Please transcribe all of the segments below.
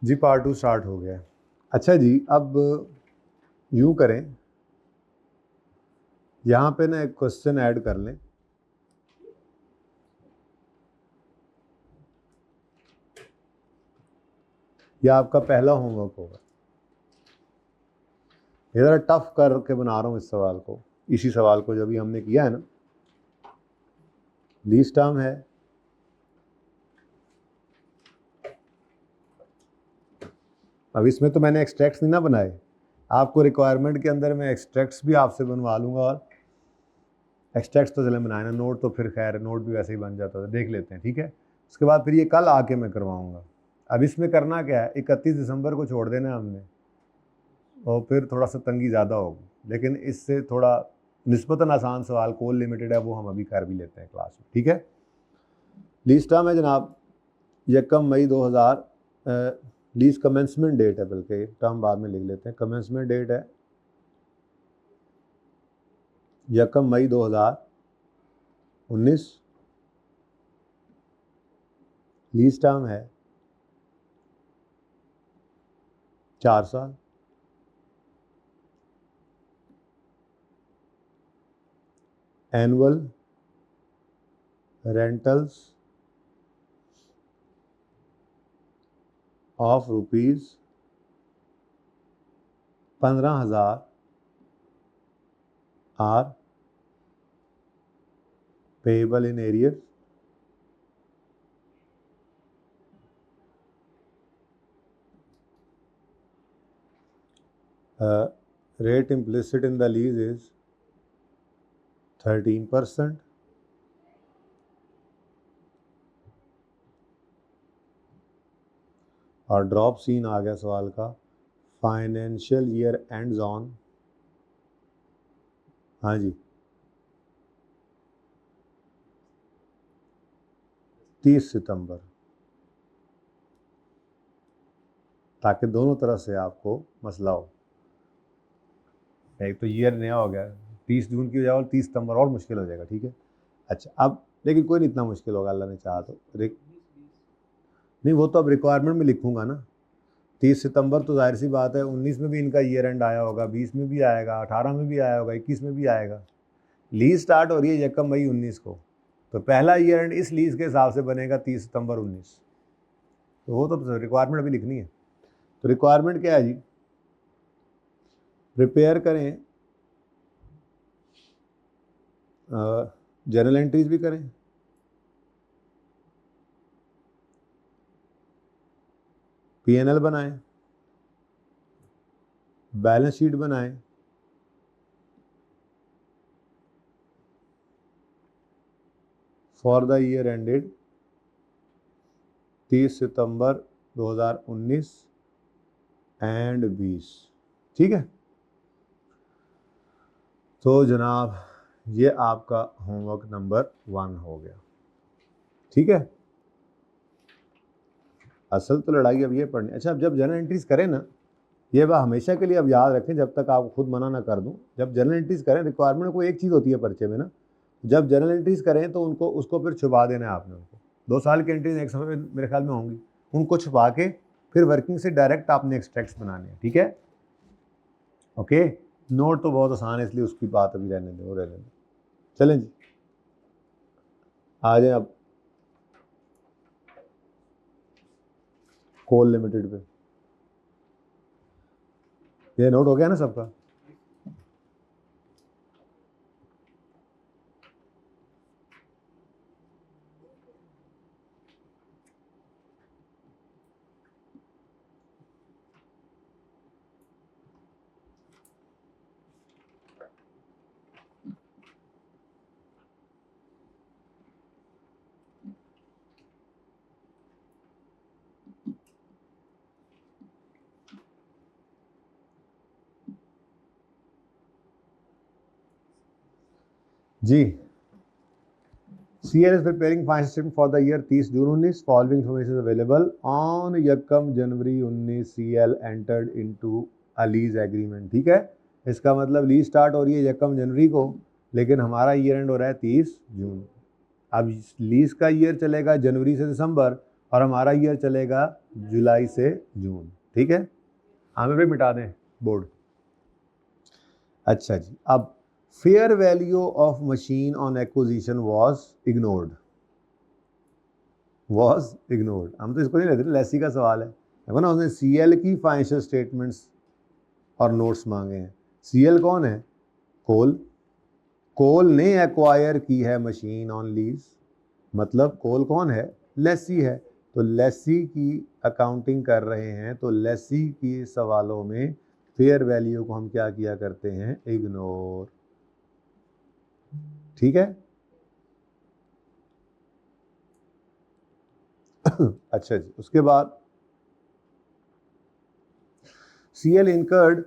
जी part 2 start हो गया है। अच्छा जी, अब यूँ करें, यहाँ पे ना एक क्वेश्चन ऐड कर लें। यह आपका पहला होमवर्क होगा। ये ज़रा टफ करके बना रहा हूँ इस सवाल को, इसी सवाल को जो भी हमने किया है ना। लीस्ट टर्म है, अब इसमें तो मैंने एक्सट्रैक्ट्स नहीं ना बनाए, आपको रिक्वायरमेंट के अंदर मैं एक्सट्रैक्ट्स भी आपसे बनवा लूँगा। और एक्सट्रैक्ट्स तो चले बनाए ना, नोट तो फिर खैर नोट भी वैसे ही बन जाता था, देख लेते हैं, ठीक है। उसके बाद फिर ये कल आके मैं करवाऊँगा। अब इसमें करना क्या है, 31 दिसंबर को छोड़ देना हमने, और फिर थोड़ा सा तंगी ज़्यादा होगी, लेकिन इससे थोड़ा निस्बतन आसान सवाल कोल लिमिटेड है, वो हम अभी कर भी लेते हैं क्लास में, ठीक है। लीज टर्म है जनाब 1 मई 2000, लीज कमेंसमेंट डेट है, बल्कि टर्म बाद में लिख लेते हैं। कमेंसमेंट डेट है 1 मई 2019। लीज टर्म है 4 साल। Annual rentals of ₹15,000 are payable in arrears. Rate implicit in the lease is 13%. और ड्रॉप सीन आ गया सवाल का, फाइनेंशियल ईयर एंड्स ऑन, हाँ जी, 30 सितंबर, ताकि दोनों तरफ से आपको मसला हो। एक तो ईयर नया हो गया, 30 जून की हो जाए और 30 सितंबर और मुश्किल हो जाएगा, ठीक है। अच्छा, अब लेकिन कोई नहीं इतना मुश्किल होगा, अल्लाह ने चाहा तो। नहीं, वो तो अब रिक्वायरमेंट में लिखूंगा ना। 30 सितंबर तो जाहिर सी बात है, 19 में भी इनका ईयर एंड आया होगा, 20 में भी आएगा, 18 में भी आया होगा, 21 में भी आएगा। लीज स्टार्ट हो रही है 1 मई 19 को, तो पहला ईयर एंड इस लीज के हिसाब से बनेगा 30 सितंबर 19। तो वो तो रिक्वायरमेंट अभी लिखनी है। तो रिक्वायरमेंट क्या है जी, प्रिपेयर करें, जर्नल एंट्रीज भी करें, पीएनएल बनाएं, बैलेंस शीट बनाएं, for the year ended 30 September 2019 and 20, ठीक है। तो जनाब ये आपका होमवर्क नंबर 1 हो गया, ठीक है। असल तो लड़ाई अब ये पढ़नी। अच्छा, अब जब जर्नल एंट्रीज करें ना, ये बात हमेशा के लिए अब याद रखें, जब तक आपको खुद मना ना कर दूं, जब जर्नल एंट्रीज करें, रिक्वायरमेंट को एक चीज़ होती है पर्चे में ना, जब जर्नल एंट्रीज करें तो उसको फिर छुपा देना है आपने। उनको 2 साल की एंट्रीज एक समय में मेरे ख्याल में होंगी, उनको छुपा के फिर वर्किंग से डायरेक्ट आपने एक्सट्रैक्ट्स बनाने हैं, ठीक है। ओके, नोट तो बहुत आसान है, इसलिए उसकी बात अभी रहने दें, वो रहने दें। चलें जी, आ जाए अब कोल लिमिटेड पे। ये नोट हो गया ना सबका। जी, CL is preparing financial statement for the year 30 June 19. Following information is available on 1 January 19 CL entered into a lease agreement, ठीक है। इसका मतलब लीज स्टार्ट हो रही है 1 जनवरी को, लेकिन हमारा ईयर एंड हो रहा है 30 जून। अब लीज का ईयर चलेगा जनवरी से दिसंबर, और हमारा ईयर चलेगा जुलाई से जून, ठीक है। हमें भी मिटा दें बोर्ड। अच्छा जी, अब fair value of machine on acquisition was ignored. हम तो इसको नहीं लेते, लेसी का सवाल है। देखो ना, उसने सीएल की फाइनेंशियल स्टेटमेंट्स और नोट्स मांगे हैं। सीएल कौन है? कोल ने एक्वायर की है मशीन ऑन लीज, मतलब कोल कौन है? लेसी है। तो लेसी की अकाउंटिंग कर रहे हैं, तो लेसी की सवालों में फेयर वैल्यू को हम क्या किया करते हैं? इग्नोर, ठीक है। अच्छा जी, उसके बाद CL incurred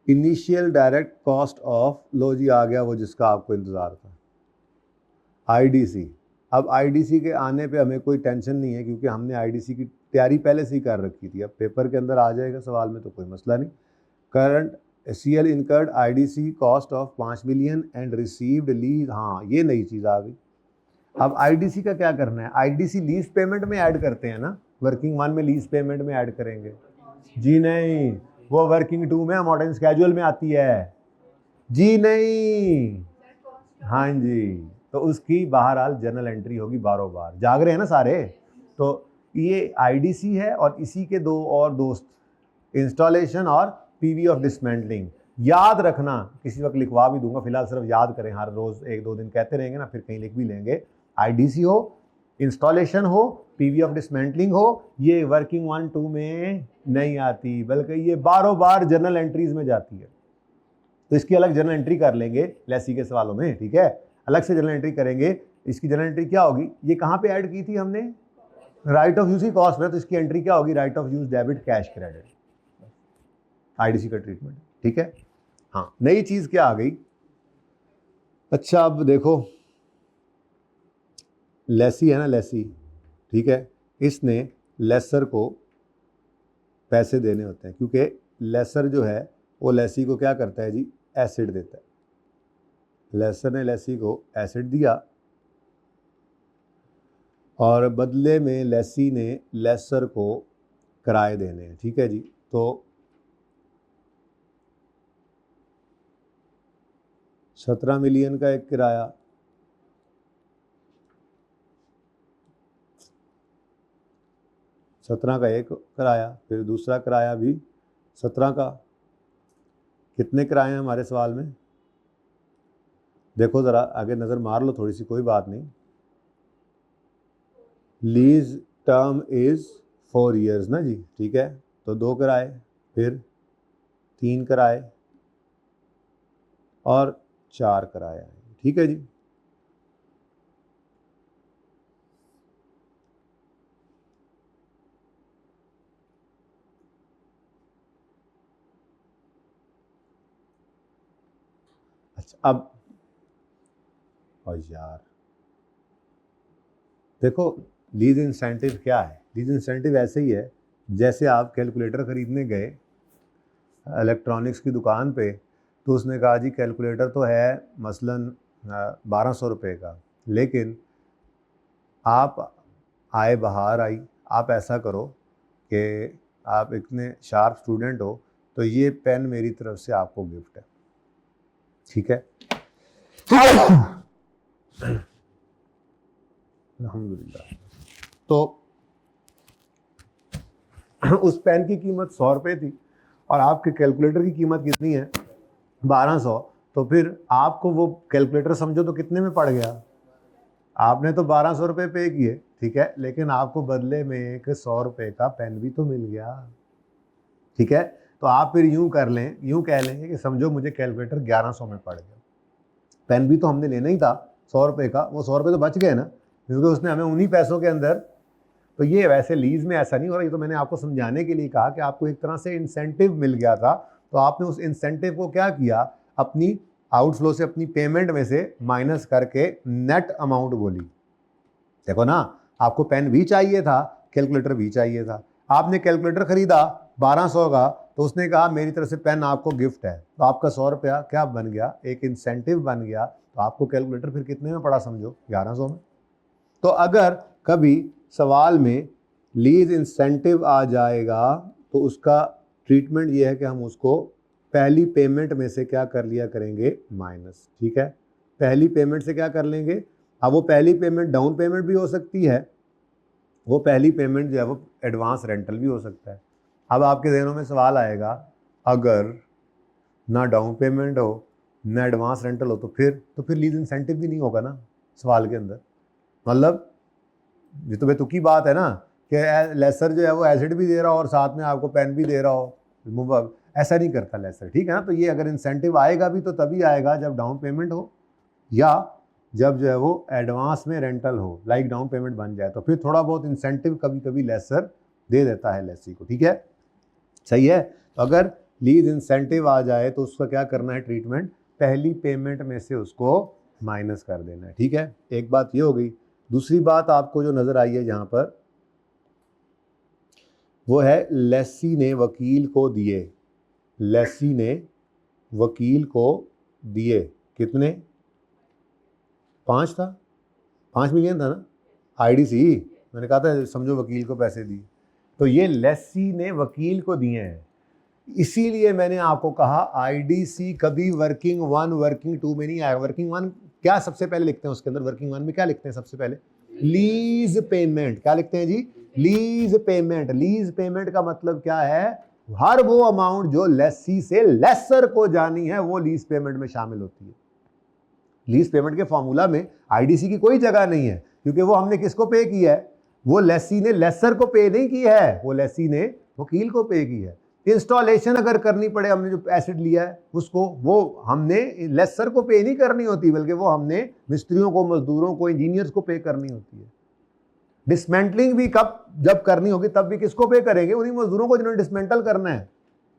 initial direct cost of, लो जी आ गया वो जिसका आपको इंतजार था, आईडीसी। अब आईडीसी के आने पे हमें कोई टेंशन नहीं है, क्योंकि हमने आईडीसी की तैयारी पहले से ही कर रखी थी। अब पेपर के अंदर आ जाएगा सवाल में तो कोई मसला नहीं। Current CL incurred IDC cost of 5 million and received lease, हाँ ये नई चीज़ आ गई। अब आईडीसी का क्या करना है? आईडीसी लीज पेमेंट में ऐड करते हैं ना, वर्किंग 1 में लीज पेमेंट में ऐड करेंगे जी? नहीं, वो वर्किंग 2 में अमॉर्टाइजिंग स्केड्यूल में आती है जी? नहीं, हाँ जी। तो उसकी बहरहाल जर्नल एंट्री होगी बारों बार। जाग रहे हैं ना सारे? तो ये आईडीसी है और इसी के दो और दोस्त, इंस्टॉलेशन और पीवी ऑफ डिसमेंटलिंग। याद रखना, किसी वक्त लिखवा भी दूंगा, फिलहाल सिर्फ याद करें, हर रोज 1-2 दिन कहते रहेंगे ना, फिर कहीं लिख भी लेंगे। आईडीसी हो, इंस्टॉलेशन हो, पीवी ऑफ डिसमेंटलिंग हो, ये वर्किंग 1-2 में नहीं आती, बल्कि ये बारों बार जर्नल एंट्रीज में जाती है। तो इसकी अलग जर्नल एंट्री कर लेंगे लेसी के सवालों में, ठीक है। अलग से जर्नल एंट्री करेंगे। इसकी जर्नल एंट्री क्या होगी? ये कहाँ पे ऐड की थी हमने? राइट ऑफ यूज की कॉस्ट में। तो इसकी एंट्री क्या होगी? Right of use debit cash credit, IDC का ट्रीटमेंट, ठीक है। हाँ, नई चीज क्या आ गई? अच्छा, अब देखो, लेसी है ना, लेसी, ठीक है, इसने लेसर को पैसे देने होते हैं, क्योंकि लेसर जो है वो लेसी को क्या करता है जी? एसिड देता है। लेसर ने लेसी को एसिड दिया और बदले में लेसी ने लेसर को किराए देने हैं, ठीक है जी। तो 17 मिलियन का एक किराया, 17 का एक किराया, फिर दूसरा किराया भी 17 का। कितने किराए हैं हमारे सवाल में? देखो ज़रा आगे नज़र मार लो थोड़ी सी, कोई बात नहीं। लीज टर्म इज़ 4 ईयर्स ना जी, ठीक है। तो 2 किराए, फिर 3 किराए और 4 किराए, ठीक है जी। अच्छा, अब और यार देखो, लीज इंसेंटिव क्या है? लीज इंसेंटिव ऐसे ही है जैसे आप कैलकुलेटर ख़रीदने गए इलेक्ट्रॉनिक्स की दुकान पे, तो उसने कहा जी कैलकुलेटर तो है मसलन 1200 रुपये का, लेकिन आप आए बहार आई, आप ऐसा करो कि आप इतने शार्प स्टूडेंट हो, तो ये पेन मेरी तरफ से आपको गिफ्ट है, ठीक है। अल्हम्दुलिल्लाह। तो उस पेन की कीमत 100 रुपये थी और आपके कैलकुलेटर की कीमत कितनी है? 1200। तो फिर आपको वो कैलकुलेटर समझो तो कितने में पड़ गया? आपने तो 1200 रुपये पे किए, ठीक है, लेकिन आपको बदले में एक 100 रुपये का पेन भी तो मिल गया, ठीक है। तो आप फिर यूं कर लें, यूं कह लेंगे कि समझो मुझे कैलकुलेटर 1100 में पड़ गया, पेन भी तो हमने लेना ही था 100 रुपये का, वो 100 रुपये तो बच गए ना, क्योंकि उसने हमें उन्हीं पैसों के अंदर। तो ये वैसे लीज में ऐसा नहीं हो रहा, ये तो मैंने आपको समझाने के लिए कहा कि आपको एक तरह से इंसेंटिव मिल गया था, तो आपने उस इंसेंटिव को क्या किया? अपनी आउटफ्लो से, अपनी पेमेंट में से माइनस करके नेट अमाउंट बोली। देखो ना, आपको पेन भी चाहिए था, कैलकुलेटर भी चाहिए था। आपने कैलकुलेटर खरीदा 1200 का, तो उसने कहा मेरी तरफ से पेन आपको गिफ्ट है, तो आपका 100 रुपया क्या बन गया? एक इंसेंटिव बन गया। तो आपको कैलकुलेटर फिर कितने में पड़ा? समझो 1100 में। तो अगर कभी सवाल में लीज इंसेंटिव आ जाएगा तो उसका ट्रीटमेंट ये है कि हम उसको पहली पेमेंट में से क्या कर लिया करेंगे, माइनस। ठीक है, पहली पेमेंट से क्या कर लेंगे। अब वो पहली पेमेंट डाउन पेमेंट भी हो सकती है, वो पहली पेमेंट जो है वो एडवांस रेंटल भी हो सकता है। अब आपके जहनों में सवाल आएगा, अगर ना डाउन पेमेंट हो ना एडवांस रेंटल हो तो फिर लीज इंसेंटिव भी नहीं होगा ना सवाल के अंदर। मतलब ये तो बेतुकी बात है ना कि लेसर जो है वो एसिड भी दे रहा हो और साथ में आपको पेन भी दे रहा हो, ऐसा नहीं करता लेसर। ठीक है ना, तो ये अगर इंसेंटिव आएगा भी तो तभी आएगा जब डाउन पेमेंट हो या जब जो है वो एडवांस में रेंटल हो, लाइक डाउन पेमेंट बन जाए तो फिर थोड़ा बहुत इंसेंटिव कभी कभी लेसर दे देता है लेसी को। ठीक है, सही है। तो अगर लीज इंसेंटिव आ जाए तो उसका क्या करना है ट्रीटमेंट, पहली पेमेंट में से उसको माइनस कर देना है। ठीक है, एक बात ये हो गई। दूसरी बात आपको जो नजर आई है यहाँ पर वो है लेसी ने वकील को दिए, लेसी ने वकील को दिए कितने, 5 था, 5 मिलियन था ना, आईडीसी। मैंने कहा था समझो वकील को पैसे दिए, तो ये लेसी ने वकील को दिए हैं। इसीलिए मैंने आपको कहा आईडीसी कभी वर्किंग 1 वर्किंग 2 में नहीं आएगा। वर्किंग 1 क्या सबसे पहले लिखते हैं उसके अंदर, वर्किंग 1 में क्या लिखते हैं सबसे पहले, लीज पेमेंट। क्या लिखते हैं जी, लीज पेमेंट। लीज पेमेंट का मतलब क्या है, हर वो अमाउंट जो लेसी से लेसर को जानी है वो लीज पेमेंट में शामिल होती है। लीज पेमेंट के फॉर्मूला में आईडीसी की कोई जगह नहीं है, क्योंकि वो हमने किसको पे किया है, वो लेसी ने लेसर को पे नहीं की है, वो लेसी ने वकील को पे की है। इंस्टॉलेशन अगर करनी पड़े, हमने जो एसिड लिया है उसको, वो हमने लेसर को पे नहीं करनी होती, बल्कि वो हमने मिस्त्रियों को, मजदूरों को, इंजीनियर्स को पे करनी होती है। डिसमेंटलिंग भी कब जब करनी होगी तब भी किसको पे करेंगे, उन्हीं मजदूरों को जिन्होंने डिसमेंटल करना है।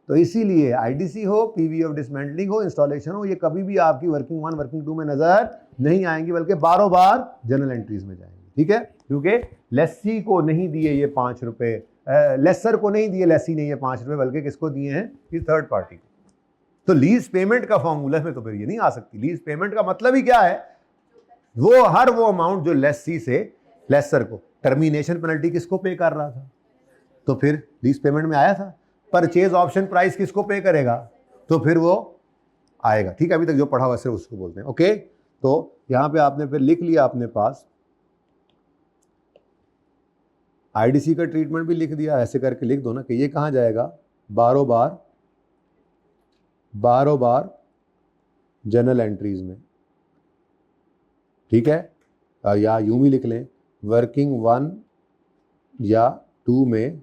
तो इसीलिए आईडीसी हो, पीवी ऑफ डिसमेंटलिंग हो, इंस्टॉलेशन हो, ये कभी भी आपकी वर्किंग 1 वर्किंग 2 में नजर नहीं आएंगी, बल्कि बारों बार जनरल एंट्रीज में जाएंगी। ठीक है, क्योंकि लेसी को नहीं दिए ये 5 रुपए, लेसर को नहीं दिए लेसी ने ये 5 रुपए, बल्कि किसको दिए हैं, कि थर्ड पार्टी को। तो लीज पेमेंट का फॉर्मूला में तो फिर ये नहीं आ सकती। लीज पेमेंट का मतलब ही क्या है, वो हर वो अमाउंट जो लेसी से लेसर को, टर्मिनेशन पेनल्टी किसको पे कर रहा था, तो फिर लीज पेमेंट में आया था। परचेज ऑप्शन प्राइस किसको पे करेगा, तो फिर वो आएगा। ठीक है, अभी तक जो पढ़ा हुआ सिर्फ उसको बोलते हैं। ओके, तो यहां पे आपने फिर लिख लिया अपने पास, आईडीसी का ट्रीटमेंट भी लिख दिया। ऐसे करके लिख दो ना कि ये कहां जाएगा, बारों बार जनरल एंट्रीज में। ठीक है, और या यूं भी लिख लें, वर्किंग 1 या 2 में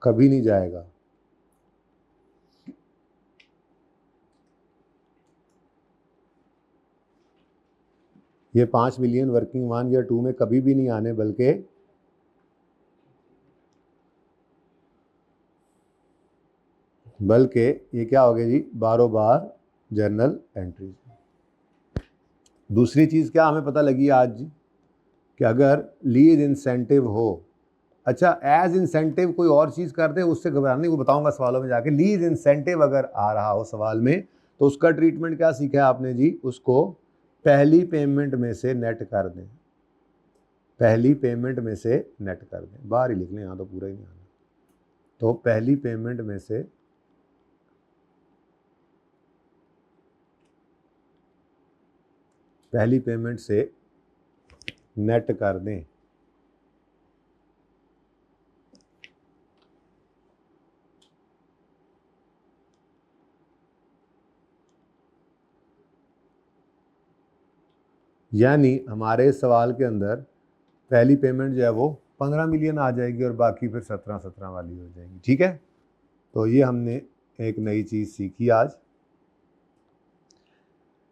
कभी नहीं जाएगा। ये 5 मिलियन वर्किंग 1 या 2 में कभी भी नहीं आने, बल्कि ये क्या हो गया जी, बारों बार जर्नल एंट्रीज। दूसरी चीज़ क्या हमें पता लगी आज जी, कि अगर लीज इंसेंटिव हो, अच्छा एज इंसेंटिव कोई और चीज़ कर दे उससे घबराने को बताऊंगा सवालों में जाके। लीज इंसेंटिव अगर आ रहा हो सवाल में तो उसका ट्रीटमेंट क्या सीखा है आपने जी, उसको पहली पेमेंट में से नेट कर दें, पहली पेमेंट में से नेट कर दें। बाहर ही लिख लें, यहाँ तो पूरा ही नहीं आना। तो पहली पेमेंट में से पहली पेमेंट से नेट कर दें। यानी हमारे सवाल के अंदर पहली पेमेंट जो है वो 15 मिलियन आ जाएगी और बाकी फिर 17 वाली हो जाएगी। ठीक है, तो ये हमने एक नई चीज़ सीखी आज।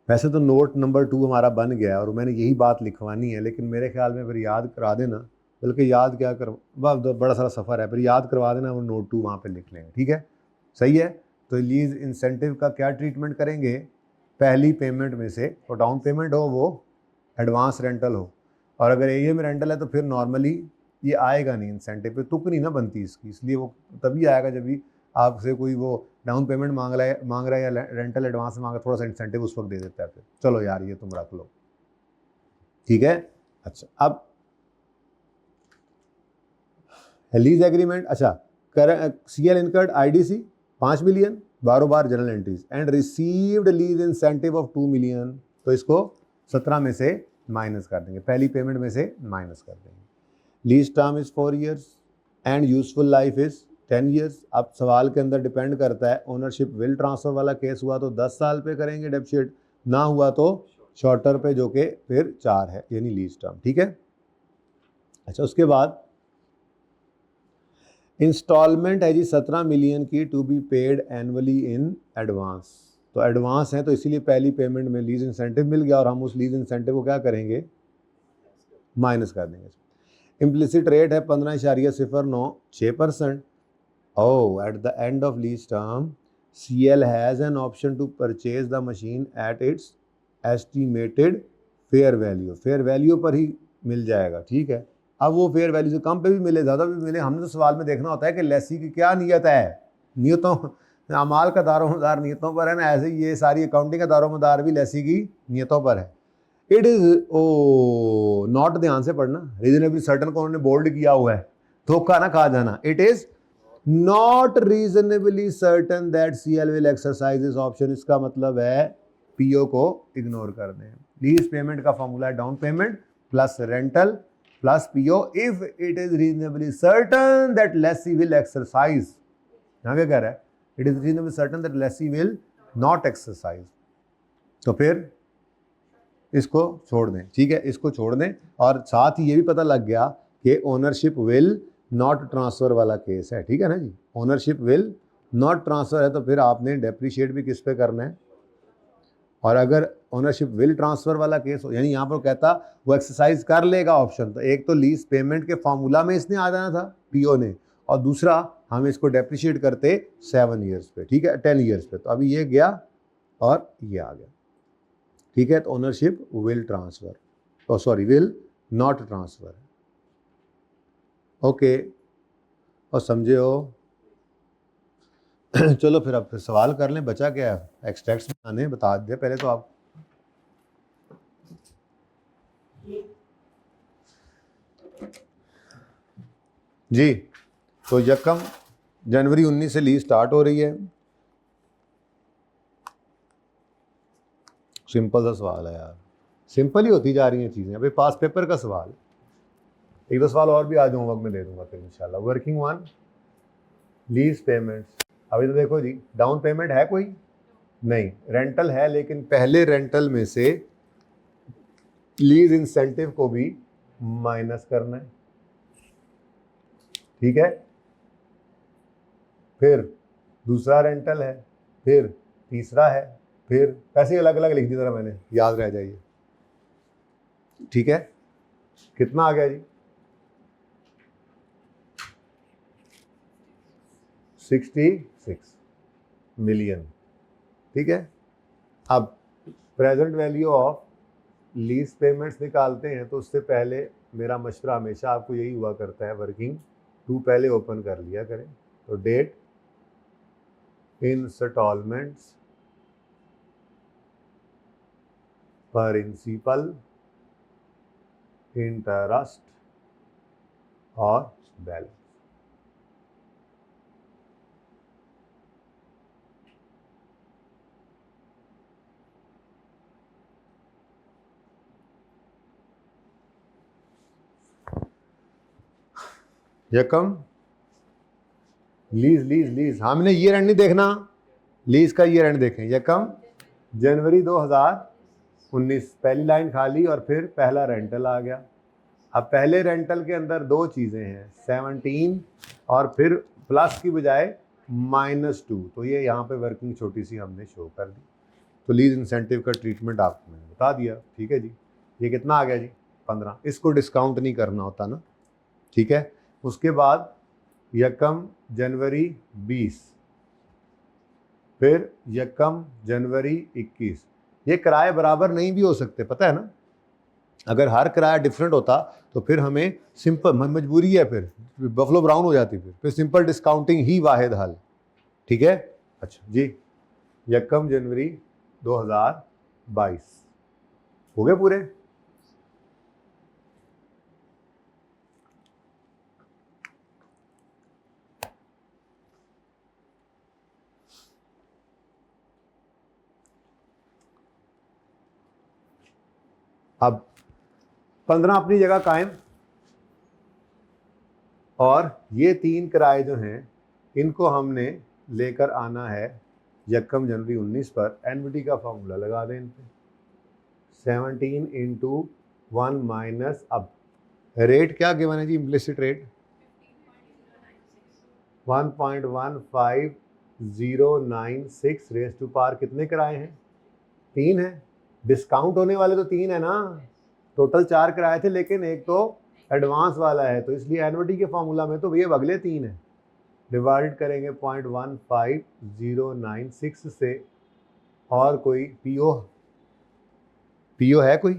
वैसे तो नोट नंबर 2 हमारा बन गया और मैंने यही बात लिखवानी है, लेकिन मेरे ख्याल में फिर याद करा देना, बल्कि याद क्या कर, बड़ा सारा सफ़र है, फिर याद करवा देना, वो नोट 2 वहाँ पे लिख लेंगे। ठीक है, सही है। तो लीज इंसेंटिव का क्या ट्रीटमेंट करेंगे, पहली पेमेंट में से, तो डाउन पेमेंट हो वो एडवांस रेंटल हो, और अगर एए में रेंटल है तो फिर नॉर्मली ये आएगा नहीं इंसेंटिव पे, तुक नहीं ना बनती इसकी, इसलिए वो तभी आएगा जब भी आपसे कोई वो डाउन पेमेंट मांग रहा है या रेंटल एडवांस मांग रहा है, थोड़ा सा इंसेंटिव उस वक्त दे देता है। फिर चलो यार ये तुम रख लो। ठीक है, अच्छा अब लीज एग्रीमेंट, अच्छा CL incurred IDC 5 million, bar general entries, and received lease incentive of 2 million, तो इसको 17 में से माइनस कर देंगे, पहली पेमेंट में से माइनस कर देंगे। Lease term is 4 years and useful life is 10 years. अब सवाल के अंदर डिपेंड करता है, ओनरशिप विल ट्रांसफर वाला केस हुआ तो 10 साल पे करेंगे डेप्ट, ना हुआ तो शॉर्टर पे, जो कि फिर 4 है, यानी लीज टर्म, ठीक है। अच्छा, उसके बाद इंस्टॉलमेंट है जी 17 मिलियन की, to be paid annually in advance, तो एडवांस है तो इसीलिए पहली पेमेंट में लीज इंसेंटिव मिल गया और हम उस लीज इंसेंटिव को क्या करेंगे, माइनस कर देंगे। इम्प्लिसिट रेट है 15.06%। Oh, at the end of lease term, CL has an option to purchase the machine at its estimated fair value। Fair value पर ही मिल जाएगा, ठीक है। अब वो फेयर वैल्यू से कम पे भी मिले, ज़्यादा भी मिले, हमने तो सवाल में देखना होता है कि लेसी की क्या नीयत है, नियतों, अमाल का दारोमदार नियतों पर है ना, ऐसे ही ये सारी अकाउंटिंग का दारोमदार भी लेसी की नियतों पर है। इट इज़ ओ नॉट, ध्यान से पढ़ना, रीजनेबली सर्टन को उन्होंने बोल्ड किया हुआ है, धोखा ना खा जाना। It is not reasonably certain that CL will exercise this option, इसका मतलब है PO को इग्नोर कर दें। लीज पेमेंट का फॉर्मूला है down payment plus rental plus PO if it is reasonably certain that lessee will exercise, यहाँ क्या कह रहा है, it is reasonably certain that lessee will not exercise, तो फिर इसको छोड़ दें, ठीक है, इसको छोड़ दें। और साथ ही ये भी पता लग गया कि ओनरशिप विल नॉट ट्रांसफ़र वाला केस है, ठीक है ना जी, ओनरशिप विल नॉट ट्रांसफ़र है तो फिर आपने डेप्रीशिएट भी किस पे करना है। और अगर ओनरशिप विल ट्रांसफ़र वाला केस हो, यानी यहाँ पर कहता वो एक्सरसाइज कर लेगा ऑप्शन, तो एक तो लीज पेमेंट के फॉर्मूला में इसने आ जाना था PO ने, और दूसरा हम इसको डेप्रीशिएट करते 7 ईयर्स पे, ठीक है, 10 ईयर्स पे, तो अभी ये गया और ये आ गया, ठीक है। तो ownership will transfer, sorry will not transfer, okay, और समझे हो। चलो फिर अब फिर सवाल कर लें, बचा क्या है, एक्सट्रैक्ट्स बनाने बता दे पहले तो आप। जी, तो 1 जनवरी 19 से लीज स्टार्ट हो रही है। सिंपल सा सवाल है यार, सिंपल ही होती जा रही हैं चीज़ें। अभी पास पेपर का सवाल, एक दो सवाल और भी आज होमवर्क में दे दूंगा फिर इंशाल्लाह। वर्किंग 1 लीज पेमेंट्स, अभी तो देखो जी, डाउन पेमेंट है कोई नहीं, रेंटल है, लेकिन पहले रेंटल में से लीज इंसेंटिव को भी माइनस करना है, ठीक है। फिर दूसरा रेंटल है, फिर तीसरा है, फिर पैसे अलग अलग लिख दी जरा मैंने, याद रह जाइए, ठीक है। कितना आ गया जी, 66 मिलियन, ठीक है। अब present value of lease payments निकालते हैं, तो उससे पहले मेरा मशवरा हमेशा आपको यही हुआ करता है, वर्किंग 2 पहले ओपन कर लिया करें। तो डेट, इंस्टॉलमेंट्स, प्रिंसिपल, इंटरेस्ट और बैलेंस। यकम लीज लीज लीज, हमने ईयर एंड नहीं देखना, लीज का ईयर एंड देखें। यकम जनवरी 2019, पहली लाइन खाली और फिर पहला रेंटल आ गया। अब पहले रेंटल के अंदर 2 चीज़ें हैं, 17 और फिर प्लस की बजाय -2, तो ये यहाँ पे वर्किंग छोटी सी हमने शो कर दी। तो लीज इंसेंटिव का ट्रीटमेंट आपको मैंने बता दिया, ठीक है जी। ये कितना आ गया जी, 15, इसको डिस्काउंट नहीं करना होता ना, ठीक है। उसके बाद यकम जनवरी 20, फिर यकम जनवरी 21। ये किराए बराबर नहीं भी हो सकते, पता है ना, अगर हर किराया डिफरेंट होता तो फिर हमें सिंपल, मजबूरी है, फिर बफलो ब्राउन हो जाती, फिर सिंपल डिस्काउंटिंग ही वाहिद हल, ठीक है। अच्छा जी, यकम जनवरी 2022 हो गए पूरे। अब 15 अपनी जगह कायम, और ये 3 किराए जो हैं इनको हमने लेकर आना है 1 जनवरी 19 पर। एनवीटी का फॉर्मूला लगा दें इन पे, 17 इंटू 1 माइनस, अब रेट क्या गिवन है जी, implicit rate 1.15096 raise to power. कितने किराए हैं? 3 है। डिस्काउंट होने वाले तो 3 है ना, टोटल 4 किराए थे, लेकिन एक तो एडवांस वाला है, तो इसलिए एनवीटी के फॉर्मूला में तो ये अगले 3 है। डिवाइड करेंगे 0.15096 से, और कोई पीओ है कोई?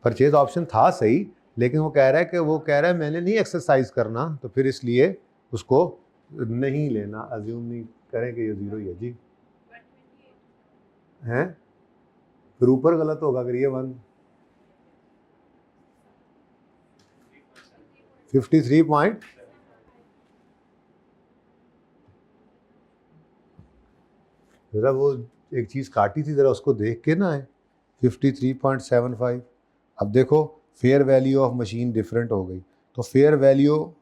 परचेज ऑप्शन था सही, लेकिन वो कह रहा है मैंने नहीं एक्सरसाइज करना, तो फिर इसलिए उसको नहीं लेना, अज्यूम नहीं करें कि ये 0 ही है जी, हैं? फिर ऊपर गलत होगा अगर ये 153 जरा वो एक चीज़ काटी थी, ज़रा उसको देख के ना है, 53.75। अब देखो fair value of machine different हो गई, तो फेयर वैल्यू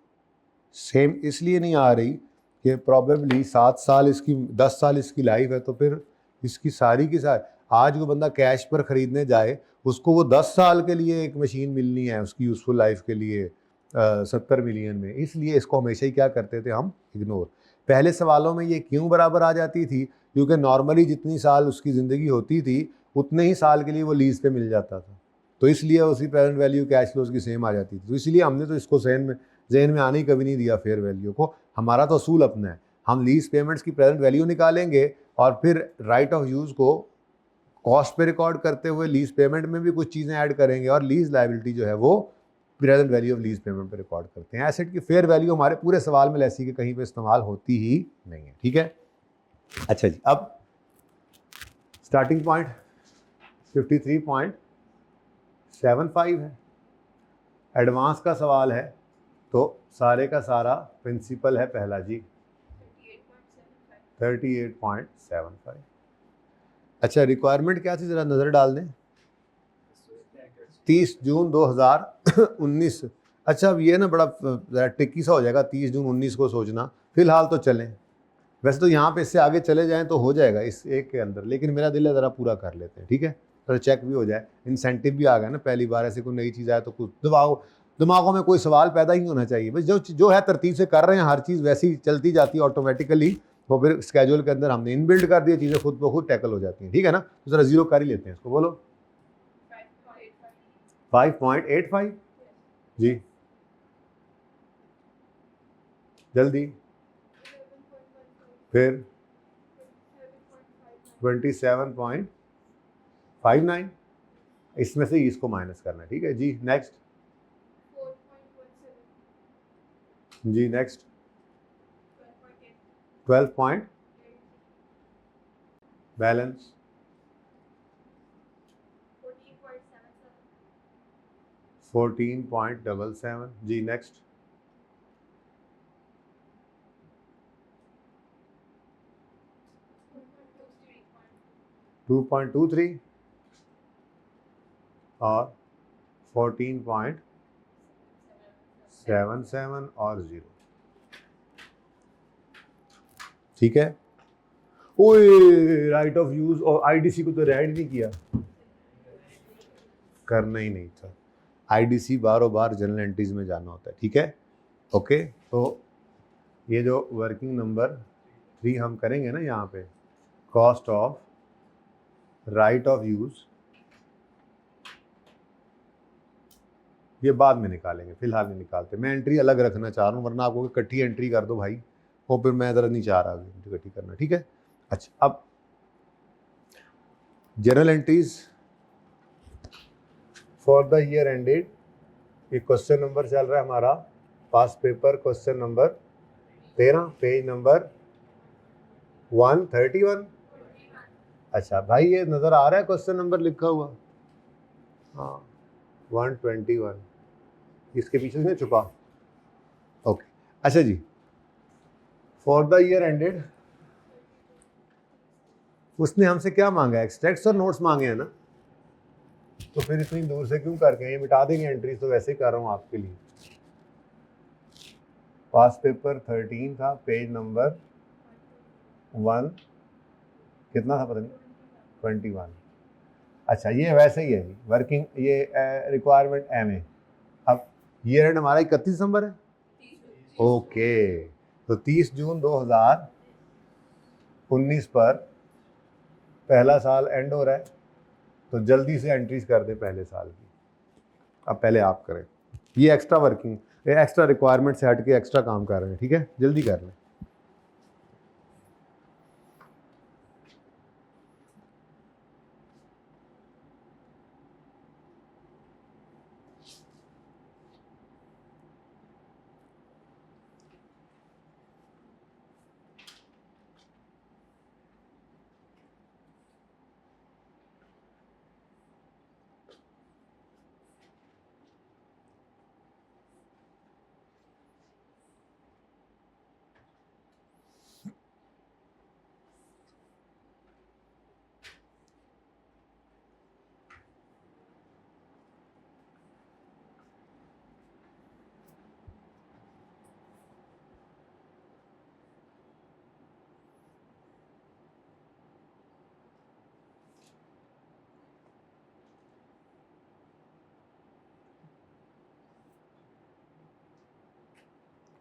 सेम इसलिए नहीं आ रही कि प्रॉबेबली 7 साल इसकी, 10 साल इसकी लाइफ है, तो फिर इसकी सारी की सारी, आज वो बंदा कैश पर ख़रीदने जाए, उसको वो 10 साल के लिए एक मशीन मिलनी है उसकी यूज़फुल लाइफ के लिए 70 मिलियन में, इसलिए इसको हमेशा ही क्या करते थे हम, इग्नोर। पहले सवालों में ये क्यों बराबर आ जाती थी? क्योंकि नॉर्मली जितनी साल उसकी ज़िंदगी होती थी उतने ही साल के लिए वो लीज़ पे मिल जाता था, तो इसलिए उसी प्रेजेंट वैल्यू कैश फ्लोज की सेम आ जाती थी। तो इसलिए हमने तो इसको जहन में आने ही कभी नहीं दिया फेयर वैल्यू को। हमारा तो असूल अपना है, हम लीज पेमेंट्स की प्रेजेंट वैल्यू निकालेंगे और फिर राइट ऑफ यूज़ को कॉस्ट पे रिकॉर्ड करते हुए लीज पेमेंट में भी कुछ चीज़ें ऐड करेंगे, और लीज लायबिलिटी जो है वो present value of lease payment पे रिकॉर्ड करते हैं। एसेट की फेयर वैल्यू हमारे पूरे सवाल में ऐसी कि कहीं पे इस्तेमाल होती ही नहीं है, ठीक है। अच्छा जी, अब स्टार्टिंग पॉइंट 53.75 है, एडवांस का सवाल है, तो सारे का सारा प्रिंसिपल है पहला जी 38.75। अच्छा, रिक्वायरमेंट क्या थी ज़रा नज़र डाल दें, 30 जून 2019। अच्छा, अब ये ना बड़ा ज़रा टिकी सा हो जाएगा 30 जून 19 को सोचना, फिलहाल तो चलें, वैसे तो यहाँ पे इससे आगे चले जाएं तो हो जाएगा इस एक के अंदर, लेकिन मेरा दिल है ज़रा पूरा कर लेते हैं, ठीक है, तो चेक भी हो जाए, इंसेंटिव भी आ गया ना, पहली बार ऐसे कोई नई चीज़ आए तो कुछ दिमागों में कोई सवाल पैदा ही होना चाहिए, बस जो है तरतीब से कर रहे हैं, हर चीज़ वैसी चलती जाती है ऑटोमेटिकली, वो फिर स्केड्यूल के अंदर हमने इनबिल्ड कर दिया, चीज़ें खुद ब खुद टैकल हो जाती हैं, ठीक है ना। तो ज़रा जीरो कर ही लेते हैं इसको, बोलो 5.85 जी, जल्दी, फिर 27.59, इसमें से इसको माइनस करना है, ठीक है जी। नेक्स्ट जी, नेक्स्ट 12 पॉइंट, बैलेंस 14.77 जी। नेक्स्ट 2.23 और 14.77 और 0, ठीक है। ओए, राइट ऑफ यूज और आईडीसी को तो ऐड नहीं किया, करना ही नहीं था, आईडीसी बारों बार जनरल एंट्रीज में जाना होता है, ठीक है, ओके। तो ये जो वर्किंग नंबर 3 हम करेंगे ना यहाँ पे, cost of right of use, ये बाद में निकालेंगे, फिलहाल नहीं निकालते, मैं एंट्री अलग रखना चाह रहा हूँ, वरना आपको इकट्ठी एंट्री कर दो भाई, वो फिर मैं ज़रा नहीं चाह रहा इकट्ठी करना, ठीक है। अच्छा, अब journal entries for the year ended, ये क्वेश्चन नंबर चल रहा है हमारा past paper, question number 13, page number 131। अच्छा भाई, ये नज़र आ रहा है क्वेश्चन नंबर लिखा हुआ, हाँ 121, इसके पीछे से छुपा, ओके। अच्छा जी, फॉर द ईयर एंडेड, उसने हमसे क्या मांगा है, एक्सट्रैक्ट्स और नोट्स मांगे हैं ना, तो फिर इतनी दूर से क्यों करके ये मिटा देंगे एंट्रीज, तो वैसे ही कर रहा हूँ आपके लिए। पास पेपर 13 था, पेज नंबर 1 कितना था पता नहीं, 21। अच्छा ये वैसे ही है जी वर्किंग, ये रिक्वायरमेंट एम ए। अब ये रेट हमारा 31 दिसंबर है, ओके। तो 30 जून 2019 पर पहला साल एंड हो रहा है, तो जल्दी से एंट्रीज कर दे पहले साल की। अब पहले आप करें, ये एक्स्ट्रा वर्किंग, ये एक्स्ट्रा रिक्वायरमेंट से हट के एक्स्ट्रा काम कर रहे हैं, ठीक है, जल्दी कर लें।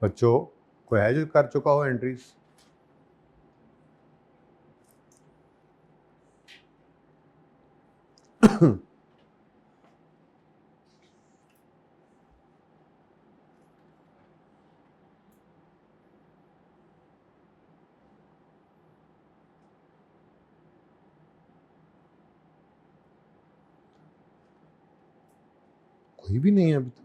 बच्चों कोई है जो कर चुका हो एंट्रीज? कोई भी नहीं है अभी तक।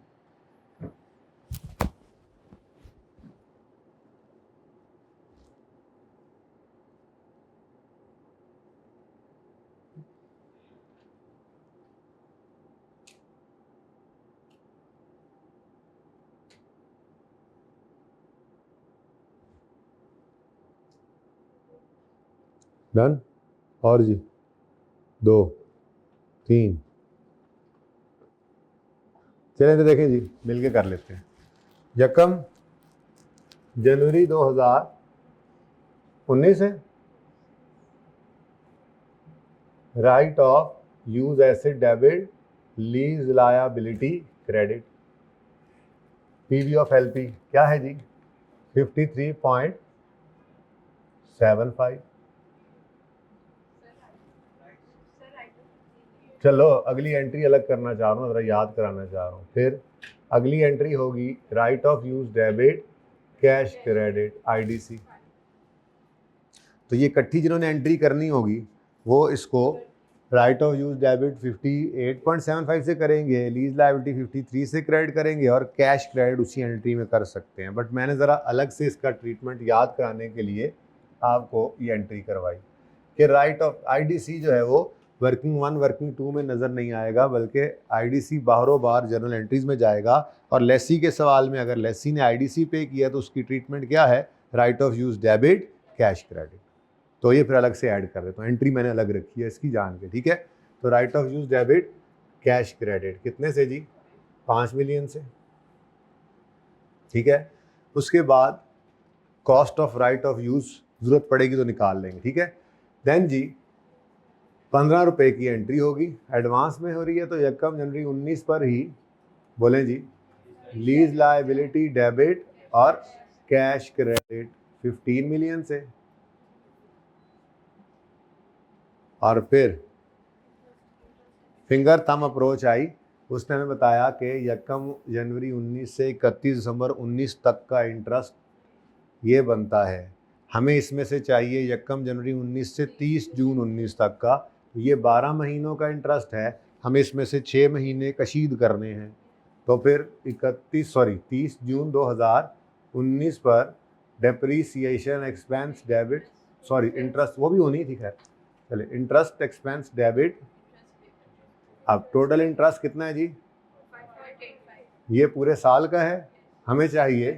डन। और जी 2 3 चलें तो देखें जी, मिलके कर लेते हैं। यकम जनवरी 2019 है, right of use asset debit, lease liability credit, PV of LP क्या है जी 53.75। चलो अगली एंट्री अलग करना चाह रहा हूँ, ज़रा याद कराना चाह रहा हूँ। फिर अगली एंट्री होगी right of use debit cash credit IDC. तो ये इकट्ठी जिन्होंने एंट्री करनी होगी वो इसको राइट ऑफ यूज डेबिट 58.75 से करेंगे, लीज लायबिलिटी 53 से क्रेडिट करेंगे और कैश क्रेडिट उसी एंट्री में कर सकते हैं। बट मैंने ज़रा अलग से इसका ट्रीटमेंट याद कराने के लिए आपको ये एंट्री करवाई कि राइट ऑफ आईडीसी जो है वो वर्किंग 1 वर्किंग 2 में नज़र नहीं आएगा, बल्कि आईडीसी बाहरों बाहर जर्नल एंट्रीज में जाएगा। और लेसी के सवाल में अगर लेसी ने आईडीसी पे किया तो उसकी ट्रीटमेंट क्या है, right of use debit cash credit. तो ये फिर अलग से ऐड कर देता हूँ, एंट्री मैंने अलग रखी है इसकी जान के, ठीक है। तो right of use debit cash credit कितने से जी 5 मिलियन से, ठीक है। उसके बाद cost of right of use जरूरत पड़ेगी तो निकाल लेंगे, ठीक है। देन जी 15 रुपये की एंट्री होगी, एडवांस में हो रही है तो यकम जनवरी 19 पर ही बोलें जी लीज लायबिलिटी डेबिट और कैश क्रेडिट 15 मिलियन से। और फिर फिंगर थंब अप्रोच आई, उसने हमें बताया कि यकम जनवरी 19 से 31 दिसंबर 19 तक का इंटरेस्ट ये बनता है। हमें इसमें से चाहिए यकम जनवरी 19 से 30 जून 19 तक का, तो ये 12 महीनों का इंटरेस्ट है, हमें इसमें से 6 महीने कशीद करने हैं। तो फिर 30 जून 2019 पर depreciation expense debit, sorry interest वो भी होनी थी, खैर चले इंटरेस्ट एक्सपेंस डेबिट। अब टोटल इंटरेस्ट कितना है जी 5.85, ये पूरे साल का है हमें चाहिए।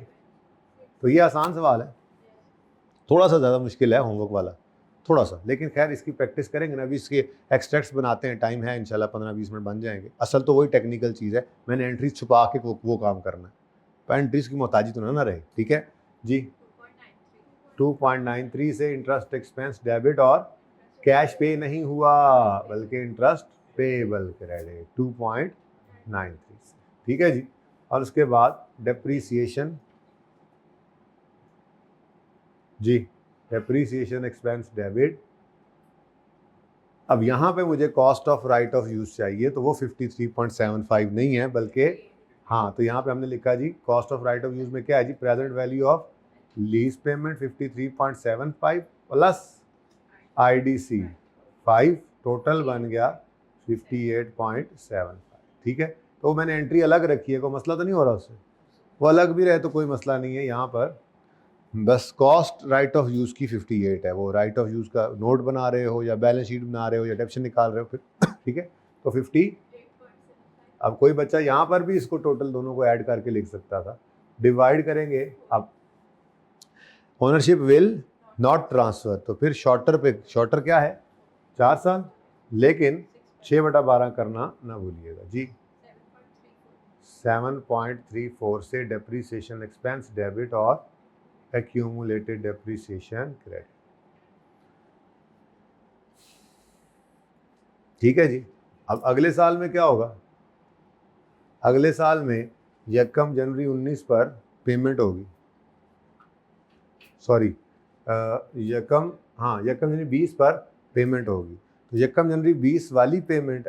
तो ये आसान सवाल है, थोड़ा सा ज़्यादा मुश्किल है होमवर्क वाला, थोड़ा सा, लेकिन खैर इसकी प्रैक्टिस करेंगे ना, अभी इसके एक्सट्रैक्ट्स बनाते हैं, टाइम है इंशाल्लाह 15-20 मिनट बन जाएंगे। असल तो वही टेक्निकल चीज़ है, मैंने एंट्रीज छुपा के वो काम करना है, तो एंट्रीज की मोहताजी तो ना रहे। ठीक है जी। 2.93 से इंटरेस्ट एक्सपेंस डेबिट और कैश पे नहीं हुआ बल्कि इंटरेस्ट पेएबल क्रेडिट 2.93। ठीक है जी। और उसके बाद डेप्रीसिएशन जी, डेप्रीसिएशन एक्सपेंस डेबिट। अब यहाँ पे मुझे cost of right of use चाहिए, तो वो 53.75 नहीं है बल्कि हाँ, तो यहाँ पे हमने लिखा जी cost of right of use में क्या है जी, present value of lease payment 53.75 plus IDC 5, total बन गया 58.75। ठीक है, तो मैंने एंट्री अलग रखी है, कोई मसला तो नहीं हो रहा उससे, वो अलग भी रहे तो कोई मसला नहीं है। यहाँ पर बस कॉस्ट राइट ऑफ यूज़ की 58 है, वो राइट ऑफ यूज़ का नोट बना रहे हो या बैलेंस शीट बना रहे हो या डेप्शन निकाल रहे हो फिर ठीक है, तो 50। अब कोई बच्चा यहाँ पर भी इसको टोटल दोनों को ऐड करके लिख सकता था, डिवाइड करेंगे। अब ओनरशिप विल नॉट ट्रांसफ़र, तो फिर शॉर्टर पे, शॉर्टर क्या है 4 साल, लेकिन 6/12 करना ना भूलिएगा जी। 7.34 से डेप्रीसिएशन एक्सपेंस डेबिट और एक्यूमुलेटेड डेप्रीसिएशन क्रेडिट। ठीक है जी। अब अगले साल में क्या होगा, अगले साल में 1 जनवरी 19 पर पेमेंट होगी, सॉरी 1 जनवरी 20 पर पेमेंट होगी, तो 1 जनवरी 20 वाली पेमेंट,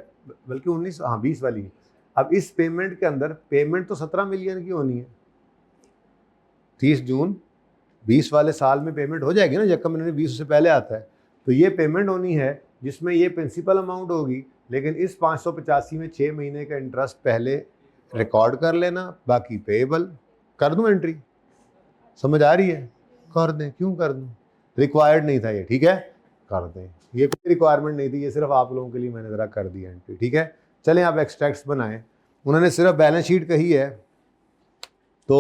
बल्कि 19, हाँ 20 वाली है। अब इस पेमेंट के अंदर पेमेंट तो 17 मिलियन की होनी है, 30 जून 20 वाले साल में पेमेंट हो जाएगी ना, 1 जनवरी 20 से पहले आता है, तो ये पेमेंट होनी है जिसमें ये प्रिंसिपल अमाउंट होगी, लेकिन इस 585 में 6 महीने का इंटरेस्ट पहले रिकॉर्ड कर लेना, बाकी पेएबल कर दूं एंट्री, समझ आ रही है, कर दें, क्यों कर दूं, रिक्वायर्ड नहीं था ये, ठीक है कर दें, ये कोई रिक्वायरमेंट नहीं थी, ये सिर्फ आप लोगों के लिए मैंने ज़रा कर दी एंट्री। ठीक है, चलें आप एक्सट्रैक्ट्स बनाएं, उन्होंने सिर्फ बैलेंस शीट कही है तो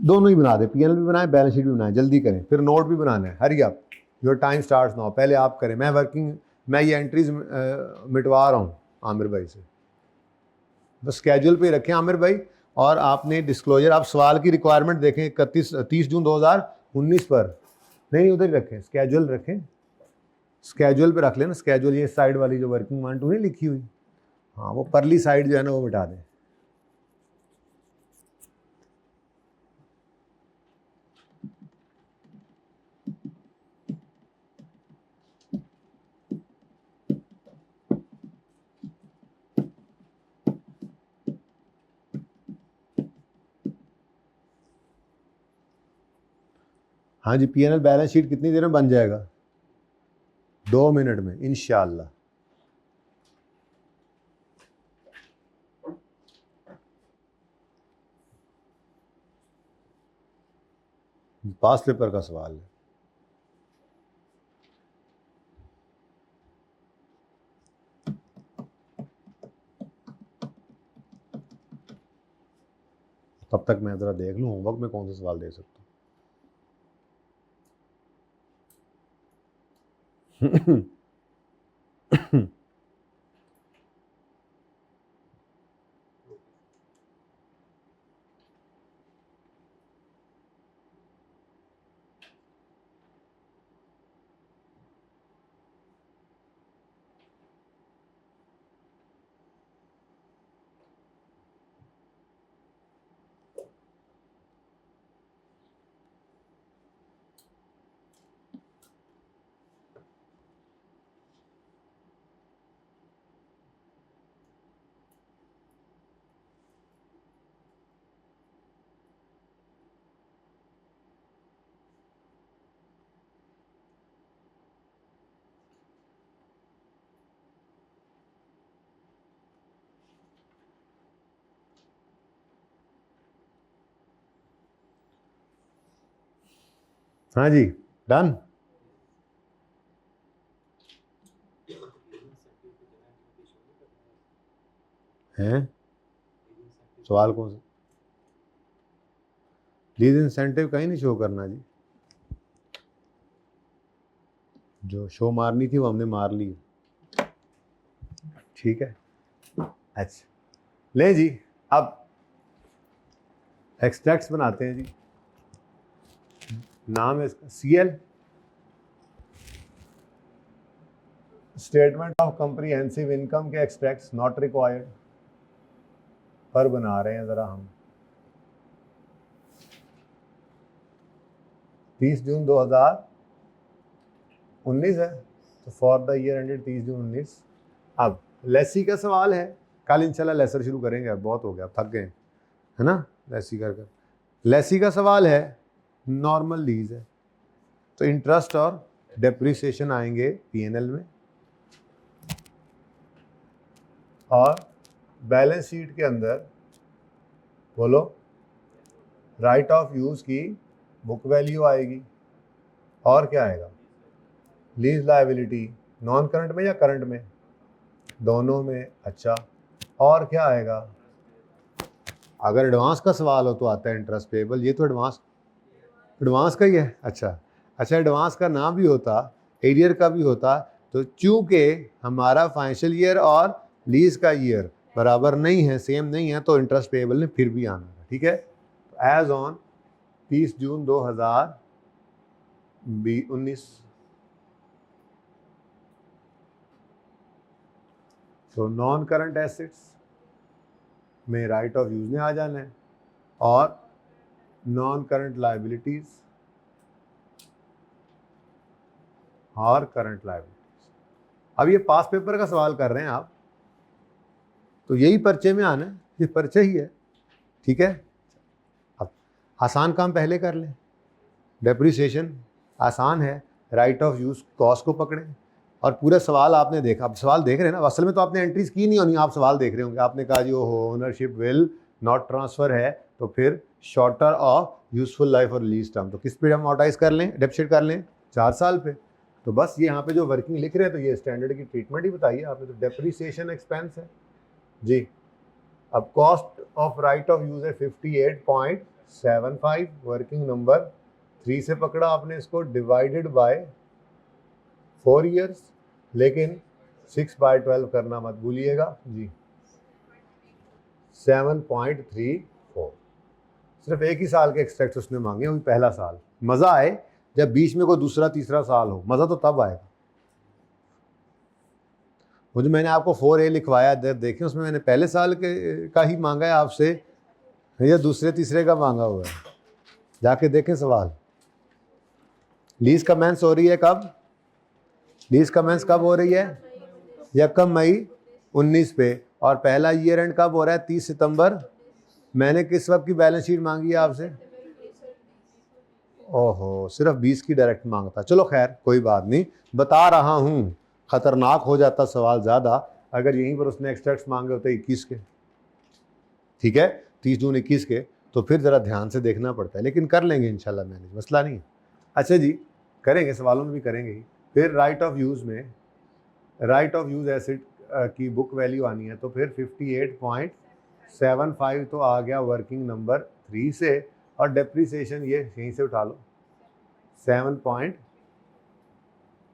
दोनों ही बना दे, PL भी बनाए बैलेंस शीट भी बनाए, जल्दी करें, फिर नोट भी बनाना है, हरी आप, योर टाइम स्टार्ट्स नाउ, पहले आप करें, मैं ये एंट्रीज मिटवा रहा हूँ आमिर भाई से, बस स्केड्यूल पे रखें आमिर भाई। और आपने डिस्क्लोजर, आप सवाल की रिक्वायरमेंट देखें 30 जून 2019 पर, नहीं उधर ही रखें, स्केड्यूल रखें, स्केड्यूल पे रख लेना, स्केड्यूल ये साइड वाली जो वर्किंग 1 2 नहीं लिखी हुई, हाँ वो परली साइड जो है ना वो मिटा दें। हाँ जी, PNL बैलेंस शीट कितनी देर में बन जाएगा, 2 मिनट में इंशाल्लाह। पास पेपर का सवाल है। तब तक मैं ज़रा देख लूँ होमवर्क में कौन सा सवाल दे सकता हूँ हाँ जी, डन है। सवाल कौन सा, लीज इंसेंटिव कहीं नहीं शो करना जी, जो शो मारनी थी वो हमने मार ली, ठीक है। अच्छा ले जी, अब एक्सट्रैक्ट्स बनाते हैं जी। नाम है इसका CL, statement of comprehensive income के एक्सट्रैक्ट्स नॉट रिक्वायर्ड, पर बना रहे हैं ज़रा हम। 30 जून 2019 है, तो फॉर द ईयर एंडेड 30 जून 19। अब लेसी का सवाल है, कल इंशाल्लाह लेसर शुरू करेंगे, अब बहुत हो गया, अब थक गए है ना लेसी कर। लेसी का सवाल है, नॉर्मल लीज है, तो इंटरेस्ट और डेप्रिसिएशन आएंगे P&L में, और बैलेंस शीट के अंदर बोलो राइट ऑफ यूज़ की बुक वैल्यू आएगी, और क्या आएगा, लीज लायबिलिटी, नॉन करंट में या करंट में, दोनों में। अच्छा, और क्या आएगा, अगर एडवांस का सवाल हो तो आता है इंटरेस्ट पेबल, ये तो एडवांस का ही है। अच्छा, एडवांस का ना भी होता, एरियर का भी होता, तो चूंकि हमारा फाइनेंशियल ईयर और लीज का ईयर बराबर नहीं है, सेम नहीं है, तो इंटरेस्ट पेबल ने फिर भी आना है, ठीक है। एज ऑन 30 जून 2019, तो नॉन करंट एसेट्स में राइट ऑफ यूज ने आ जाना है, और नॉन करंट लायबिलिटीज और करंट लायबिलिटीज। अब ये पास पेपर का सवाल कर रहे हैं आप, तो यही पर्चे में आना है, ये पर्चे ही है, ठीक है। अब आसान काम पहले कर लें, डेप्रिसिएशन आसान है, राइट ऑफ यूज कॉस्ट को पकड़ें, और पूरा सवाल आपने देखा। अब सवाल देख रहे हैं ना, असल में तो आपने एंट्रीज की नहीं होनी, आप सवाल देख रहे होंगे। आपने कहा जी ओहो ओनरशिप विल नॉट ट्रांसफर है, तो फिर शॉर्टर ऑफ यूजफुल लाइफ और लीज टर्म, तो किस पे अमोर्टाइज कर लें, डेप्रिसिएट कर लें, 4 साल पे। तो बस ये यहाँ पे जो वर्किंग लिख रहे हैं, तो ये स्टैंडर्ड की ट्रीटमेंट ही बताइए आपने, तो डेप्रिसिएशन एक्सपेंस है जी। अब cost of right of use है 58.75, वर्किंग नंबर 3 से पकड़ा आपने इसको, डिवाइडेड बाय 4 ईयर्स, लेकिन 6/12 करना मत भूलिएगा जी। 7.34, सिर्फ एक ही साल के एक्सट्रैक्ट उसने मांगे, वही पहला साल। मज़ा आए जब बीच में कोई दूसरा तीसरा साल हो, मज़ा तो तब आएगा। वो जो मैंने आपको 4A लिखवाया देखें, उसमें मैंने पहले साल के का ही मांगा है आपसे, या दूसरे तीसरे का मांगा हुआ है, जाके देखें सवाल। लीज कमेंस हो रही है कब, लीज कमेंस कब हो रही है, 1 मई 19 पे, और पहला ईयर एंड कब हो रहा है, 30 सितंबर। मैंने किस वक्त की बैलेंस शीट मांगी है आपसे, ओहो सिर्फ 20 की डायरेक्ट मांगता। चलो खैर कोई बात नहीं, बता रहा हूँ, खतरनाक हो जाता सवाल ज़्यादा अगर यहीं पर उसने एक्सट्रैक्ट्स मांगे होते 21 के, ठीक है, 30 जून 21 के, तो फिर ज़रा ध्यान से देखना पड़ता है, लेकिन कर लेंगे इंशाल्लाह मैनेज, मसला नहीं है। अच्छा जी, करेंगे, सवालों में भी करेंगे ही। फिर राइट ऑफ यूज़ में, राइट ऑफ यूज़ एसेट की बुक वैल्यू आनी है, तो फिर 58.75 तो आ गया वर्किंग नंबर 3 से, और डेप्रिसिएशन ये यहीं से उठा लो 7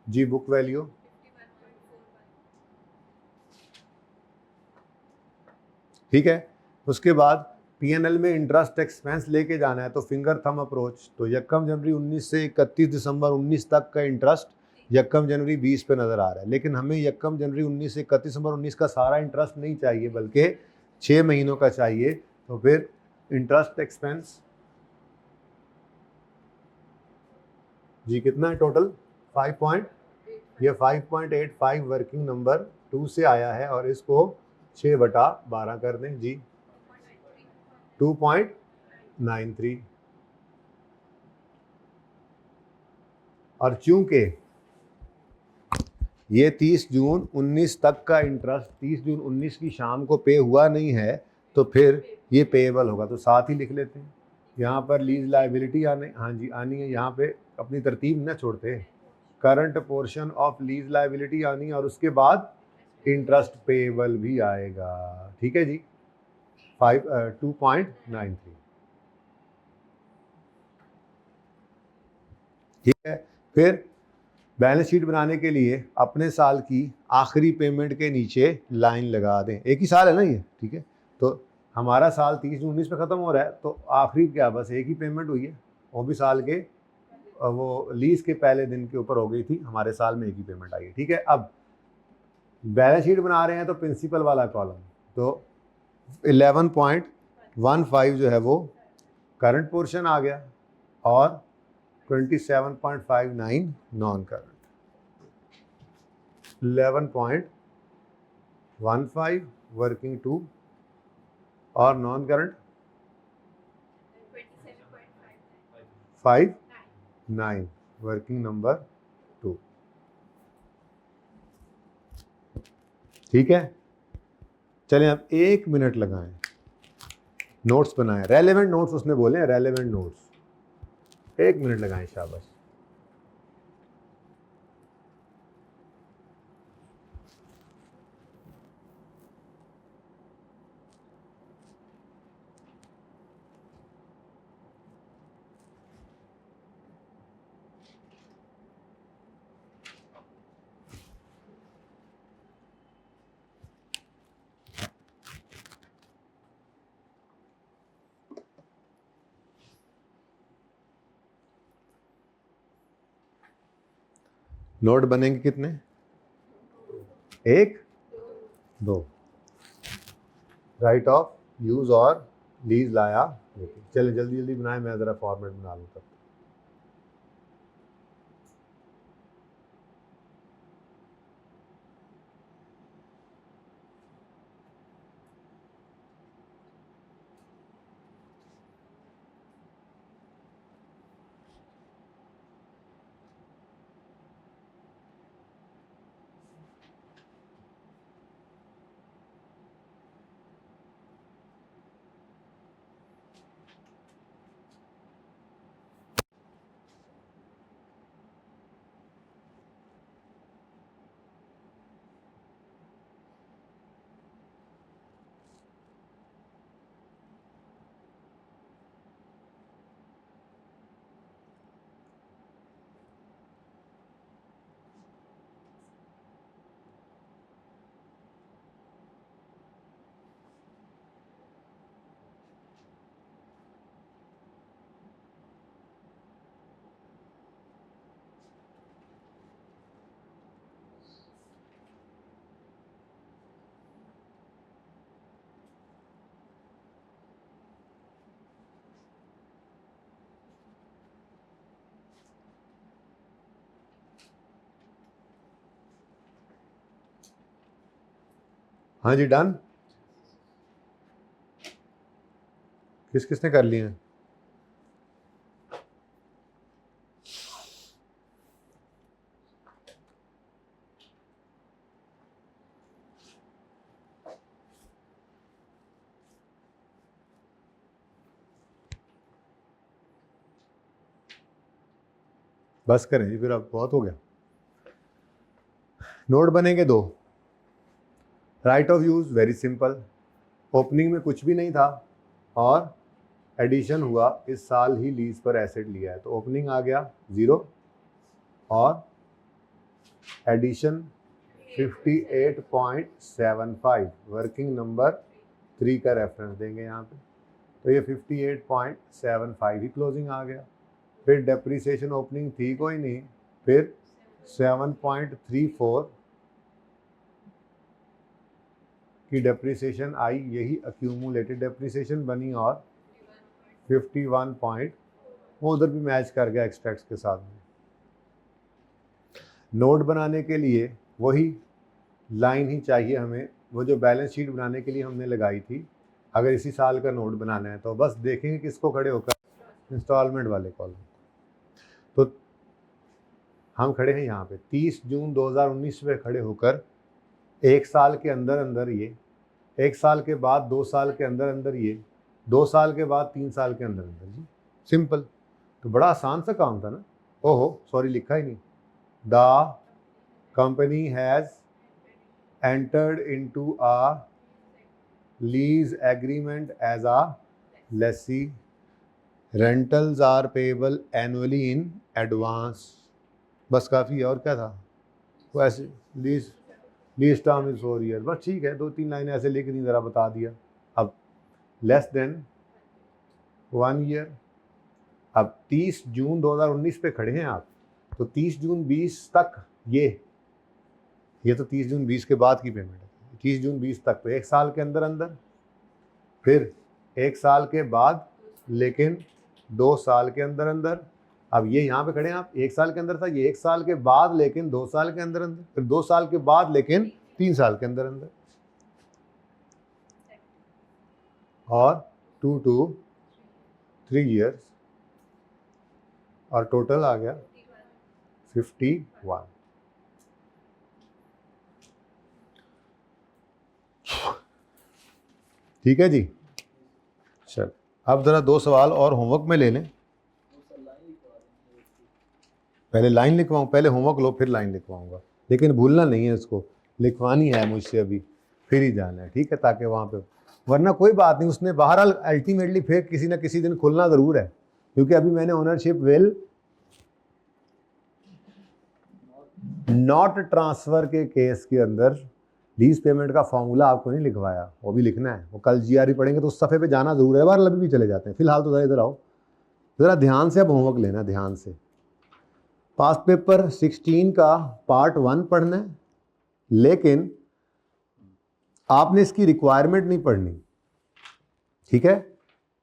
जी बुक वैल्यू, ठीक है। उसके बाद P&L में इंटरेस्ट एक्सपेंस लेके जाना है, तो फिंगर थंब अप्रोच, तो 1 जनवरी 19 से 31 दिसंबर 19 तक का इंटरेस्ट 1 जनवरी 20 पे नज़र आ रहा है, लेकिन हमें 1 जनवरी 19 से 31 दिसंबर 19 का सारा इंटरेस्ट नहीं चाहिए, बल्कि 6 महीनों का चाहिए। तो फिर इंटरेस्ट एक्सपेंस जी कितना है टोटल, 5.85 वर्किंग नंबर 2 से आया है, और इसको 6/12 कर दें जी, 2.93। और चूंकि ये 30 जून 19 तक का इंटरेस्ट 30 जून 19 की शाम को पे हुआ नहीं है, तो फिर ये पेएबल होगा, तो साथ ही लिख लेते हैं। यहाँ पर लीज लायबिलिटी आने, हाँ जी आनी है, यहाँ पे अपनी तरतीब न छोड़ते, current portion of lease liability आनी, और उसके बाद इंटरेस्ट पेएबल भी आएगा, ठीक है जी, 2.93, ठीक है। फिर बैलेंस शीट बनाने के लिए अपने साल की आखिरी पेमेंट के नीचे लाइन लगा दें। एक ही साल है ना ये, ठीक है। तो हमारा साल 30 जून 19 पे ख़त्म हो रहा है, तो आखिरी क्या बस एक ही पेमेंट हुई है, वो भी साल के वो लीज के पहले दिन के ऊपर हो गई थी, हमारे साल में एक ही पेमेंट आई है, ठीक है। अब बैलेंस शीट बना रहे हैं तो प्रिंसिपल वाला कॉलम, तो 11.15 जो है वो करंट पोर्शन आ गया और 27.59 नॉन करंट। 11.15 वर्किंग टू और नॉन करंट 5.9 वर्किंग नंबर 2, ठीक है। चलें अब 1 मिनट लगाएं, नोट्स बनाएं, रेलेवेंट नोट्स उसने बोले, रेलेवेंट नोट्स 1 मिनट लगाएं, शाबाश। नोट बनेंगे कितने? 1 2। राइट ऑफ यूज और लीज लाया। चले जल्दी जल्दी बनाए, मैं ज़रा फॉर्मेट बना लूँ तब। हाँ जी, डन। किस किसने कर लिए हैं? बस करें जी, फिर अब बहुत हो गया। नोट बनेंगे 2। Right of use very simple, opening में कुछ भी नहीं था और एडिशन हुआ, इस साल ही लीज पर एसेट लिया है, तो ओपनिंग आ गया 0 और एडिशन 58.75 वर्किंग नंबर 3 का रेफरेंस देंगे यहाँ पे, तो ये 58.75 ही क्लोजिंग आ गया। फिर डेप्रीसिएशन ओपनिंग थी कोई नहीं, फिर 7.34 की डेप्रीसिएशन आई, यही अक्यूमुलेटेड डेप्रीसिएशन बनी, और 51 पॉइंट वो उधर भी मैच कर गया एक्सट्रैक्ट्स के साथ में। नोट बनाने के लिए वही लाइन ही चाहिए हमें, वो जो बैलेंस शीट बनाने के लिए हमने लगाई थी। अगर इसी साल का नोट बनाना है तो बस देखेंगे किसको खड़े होकर, इंस्टॉलमेंट वाले कॉलम। तो हम खड़े हैं यहाँ पे 30 जून 2019 में खड़े होकर, 1 साल के अंदर अंदर ये, 1 साल के बाद 2 साल के अंदर अंदर ये, 2 साल के बाद 3 साल के अंदर अंदर जी, सिंपल। तो बड़ा आसान सा काम था ना। ओहो सॉरी, लिखा ही नहीं। The company has entered into a lease agreement as a lessee. Rentals are payable annually in advance. बस काफ़ी है, और क्या था वो ऐसे lease lease term is 4 year, बस ठीक है, 2-3 लाइनें ऐसे लिख दी, ज़रा बता दिया। अब लेस देन 1 ईयर, अब 30 जून 2019 पे खड़े हैं आप, तो 30 जून 20 तक ये तो 30 जून 20 के बाद की पेमेंट है, 30 जून 20 तक, तो 1 साल के अंदर अंदर, फिर 1 साल के बाद, लेकिन 2 साल के अंदर अंदर। अब ये यहाँ पे खड़े हैं आप, 1 साल के अंदर था, ये 1 साल के बाद लेकिन 2 साल के अंदर अंदर, फिर 2 साल के बाद लेकिन 3 साल के अंदर अंदर, और 2 to 3 ईयर्स, और टोटल आ गया 51। ठीक है जी, चल अब ज़रा 2 सवाल और होमवर्क में ले लें। पहले लाइन लिखवाऊँ, पहले होमवर्क लो फिर लाइन लिखवाऊँगा, लेकिन भूलना नहीं है, इसको लिखवानी है मुझसे अभी, फिर ही जाना है, ठीक है, ताकि वहाँ पे, वरना कोई बात नहीं, उसने बहरहाल अल्टीमेटली फिर किसी ना किसी दिन खुलना ज़रूर है, क्योंकि अभी मैंने ओनरशिप विल नॉट ट्रांसफ़र के केस के अंदर लीज पेमेंट का फॉर्मूला आपको नहीं लिखवाया, वो भी लिखना है, वो कल जीआरई पढ़ेंगे तो उस सफ़े पे जाना ज़रूर है, बार अभी भी चले जाते हैं, फिलहाल तो इधर आओ, ज़रा ध्यान से अब होमवर्क लेना, ध्यान से। पास्ट पेपर 16 का पार्ट 1 पढ़ना है, लेकिन आपने इसकी रिक्वायरमेंट नहीं पढ़नी, ठीक है,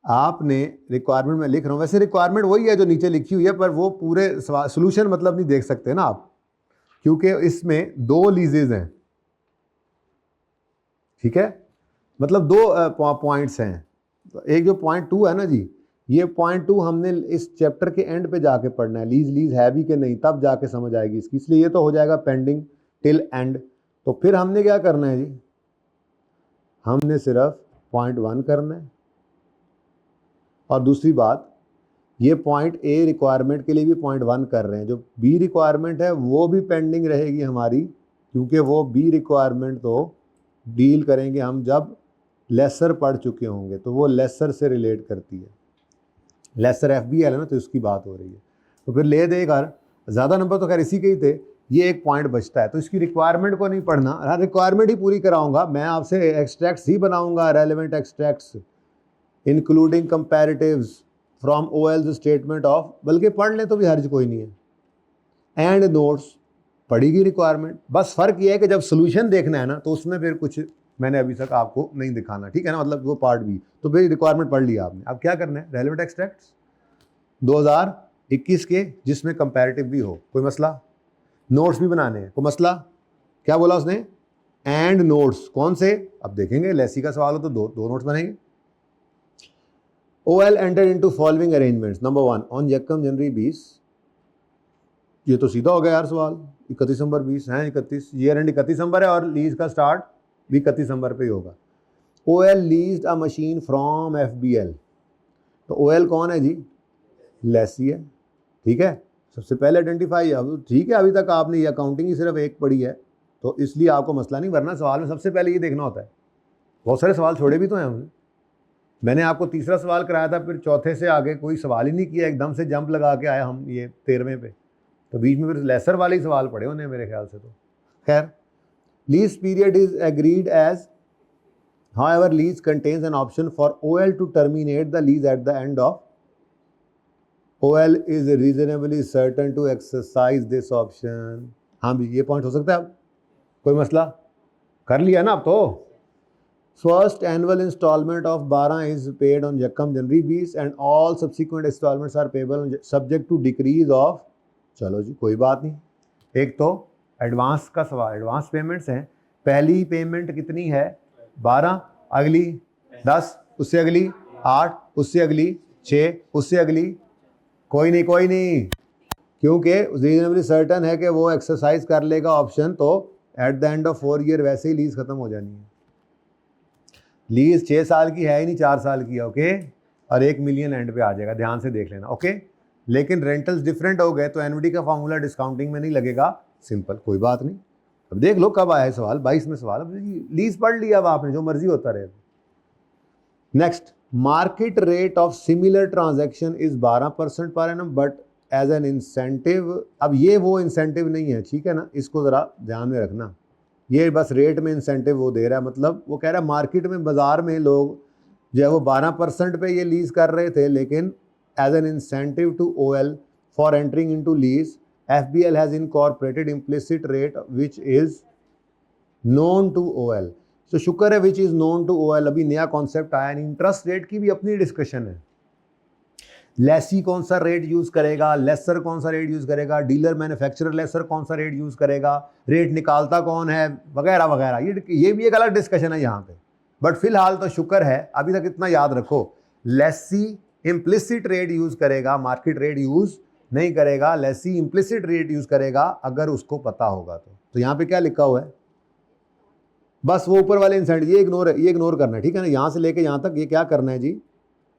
आपने रिक्वायरमेंट में लिख रहा हूँ, वैसे रिक्वायरमेंट वही है जो नीचे लिखी हुई है, पर वो पूरे सोल्यूशन मतलब नहीं देख सकते ना आप, क्योंकि इसमें 2 लीजेज हैं, ठीक है, मतलब 2 पॉइंट्स हैं, एक जो पॉइंट 2 है ना जी, ये पॉइंट 2 हमने इस चैप्टर के एंड पे जाके पढ़ना है, लीज है भी कि नहीं, तब जाके समझ आएगी इसकी, इसलिए ये तो हो जाएगा पेंडिंग टिल एंड। तो फिर हमने क्या करना है जी, हमने सिर्फ पॉइंट 1 करना है, और दूसरी बात, ये पॉइंट ए रिक्वायरमेंट के लिए भी पॉइंट 1 कर रहे हैं, जो बी रिक्वायरमेंट है वो भी पेंडिंग रहेगी हमारी, क्योंकि वो बी रिक्वायरमेंट तो डील करेंगे हम जब लेसर पढ़ चुके होंगे, तो वो लेसर से रिलेट करती है, लेसर FBL है ना, तो इसकी बात हो रही है, तो फिर ले देगा, ज़्यादा नंबर तो खैर इसी के ही थे, ये एक पॉइंट बचता है, तो इसकी रिक्वायरमेंट को नहीं पढ़ना, रिक्वायरमेंट ही पूरी कराऊंगा मैं आपसे, एक्सट्रैक्ट्स ही बनाऊंगा, relevant extracts including comparatives from OL's statement of, बल्कि पढ़ लें तो भी हर्ज कोई नहीं है, एंड नोट्स पढ़ेगी रिक्वायरमेंट, बस फ़र्क ये है कि जब सोल्यूशन देखना है ना, तो उसमें फिर कुछ मैंने अभी तक आपको नहीं दिखाना, ठीक है ना, मतलब वो पार्ट भी, तो फिर रिक्वायरमेंट पढ़ लिया आपने, अब क्या करना है, रेलेवेंट एक्सट्रैक्ट्स 2021 के जिसमें कंपैरेटिव भी हो, कोई मसला, नोट्स भी बनाने हैं, कोई मसला, क्या बोला उसने, एंड नोट्स कौन से, अब देखेंगे, लेसी का सवाल हो तो दो नोट्स बनेंगे। OL entered into following arrangements, number 1 on यकम जनवरी 20, ये तो सीधा हो गया यार सवाल, 31 दिसंबर 20 है, 31 ईयर एंड 31 दिसंबर है, और लीज का स्टार्ट भी 31 दिसंबर पे ही होगा। OL leased a machine from FBL, तो OL कौन है जी, लेसी है, ठीक है, सबसे पहले आइडेंटिफाई, अब ठीक है, अभी तक आपने ये अकाउंटिंग ही सिर्फ एक पढ़ी है, तो इसलिए आपको मसला नहीं, वरना सवाल में सबसे पहले ये देखना होता है, बहुत सारे सवाल छोड़े भी तो हैं हमने, मैंने आपको तीसरा सवाल कराया था, फिर चौथे से आगे कोई सवाल ही नहीं किया, एकदम से जंप लगा के आए हम ये 13वें पे, तो बीच में फिर लेसर वाले ही सवाल पड़े उन्हें मेरे ख्याल से, तो खैर, lease period is agreed as, however lease contains an option for OL to terminate the lease at the end of, OL is reasonably certain to exercise this option, हाँ भी ये पॉइंट हो सकता है, अब कोई मसला, कर लिया ना अब तो। First annual instalment of 12 is paid on यकम जनवरी 20 and all subsequent instalments are payable subject to decrease of, चलो जी कोई बात नहीं, एक तो एडवांस का सवाल, एडवांस पेमेंट्स हैं, पहली पेमेंट कितनी है 12, अगली 10, उससे अगली 8, उससे अगली 6, उससे अगली, कोई नहीं, क्योंकि रीजनेबली सर्टन है कि वो एक्सरसाइज कर लेगा ऑप्शन, तो at the end of 4 year वैसे ही लीज खत्म हो जानी है, लीज 6 साल की है ही नहीं, 4 साल की है, ओके, और 1 मिलियन एंड पे आ जाएगा, ध्यान से देख लेना, ओके, लेकिन रेंटल्स डिफरेंट हो गए तो एनवीडी का फॉर्मूला डिस्काउंटिंग में नहीं लगेगा, सिंपल, कोई बात नहीं। अब देख लो कब आया है सवाल, 22 में सवाल, अब लीज पढ़ लिया, अब आपने जो मर्जी होता रहे। Next, market rate of similar transaction is 12% per annum, but as an incentive, अब ये वो इंसेंटिव नहीं है, ठीक है ना, इसको ज़रा ध्यान में रखना, ये बस रेट में इंसेंटिव वो दे रहा है, मतलब वो कह रहा है मार्केट में, बाज़ार में लोग जो है वो 12% पे ये लीज़ कर रहे थे, लेकिन as an incentive to OL for entering into lease FBL has incorporated implicit rate which is known to OL। तो शुक्र है which is known to OL, अभी नया कॉन्सेप्ट आया। इंटरेस्ट रेट की भी अपनी डिस्कशन है, लेसी कौन सा रेट यूज़ करेगा, लेसर कौन सा रेट यूज़ करेगा, डीलर मैन्युफैक्चरर लेसर कौन सा रेट यूज़ करेगा, रेट निकालता कौन है, वगैरह वगैरह, ये भी एक अलग डिस्कशन है यहाँ पे। बट फिलहाल तो शुक्र है, अभी तक इतना याद रखो, लेसी इम्प्लिसिट रेट यूज़ करेगा, मार्केट रेट यूज़ नहीं करेगा, लेसी इम्प्लिसिट रेट यूज़ करेगा अगर उसको पता होगा तो यहाँ पे क्या लिखा हुआ है, बस वो ऊपर वाले इंसेंटिव ये इग्नोर करना है, ठीक है ना, यहाँ से लेके यहाँ तक ये क्या करना है जी,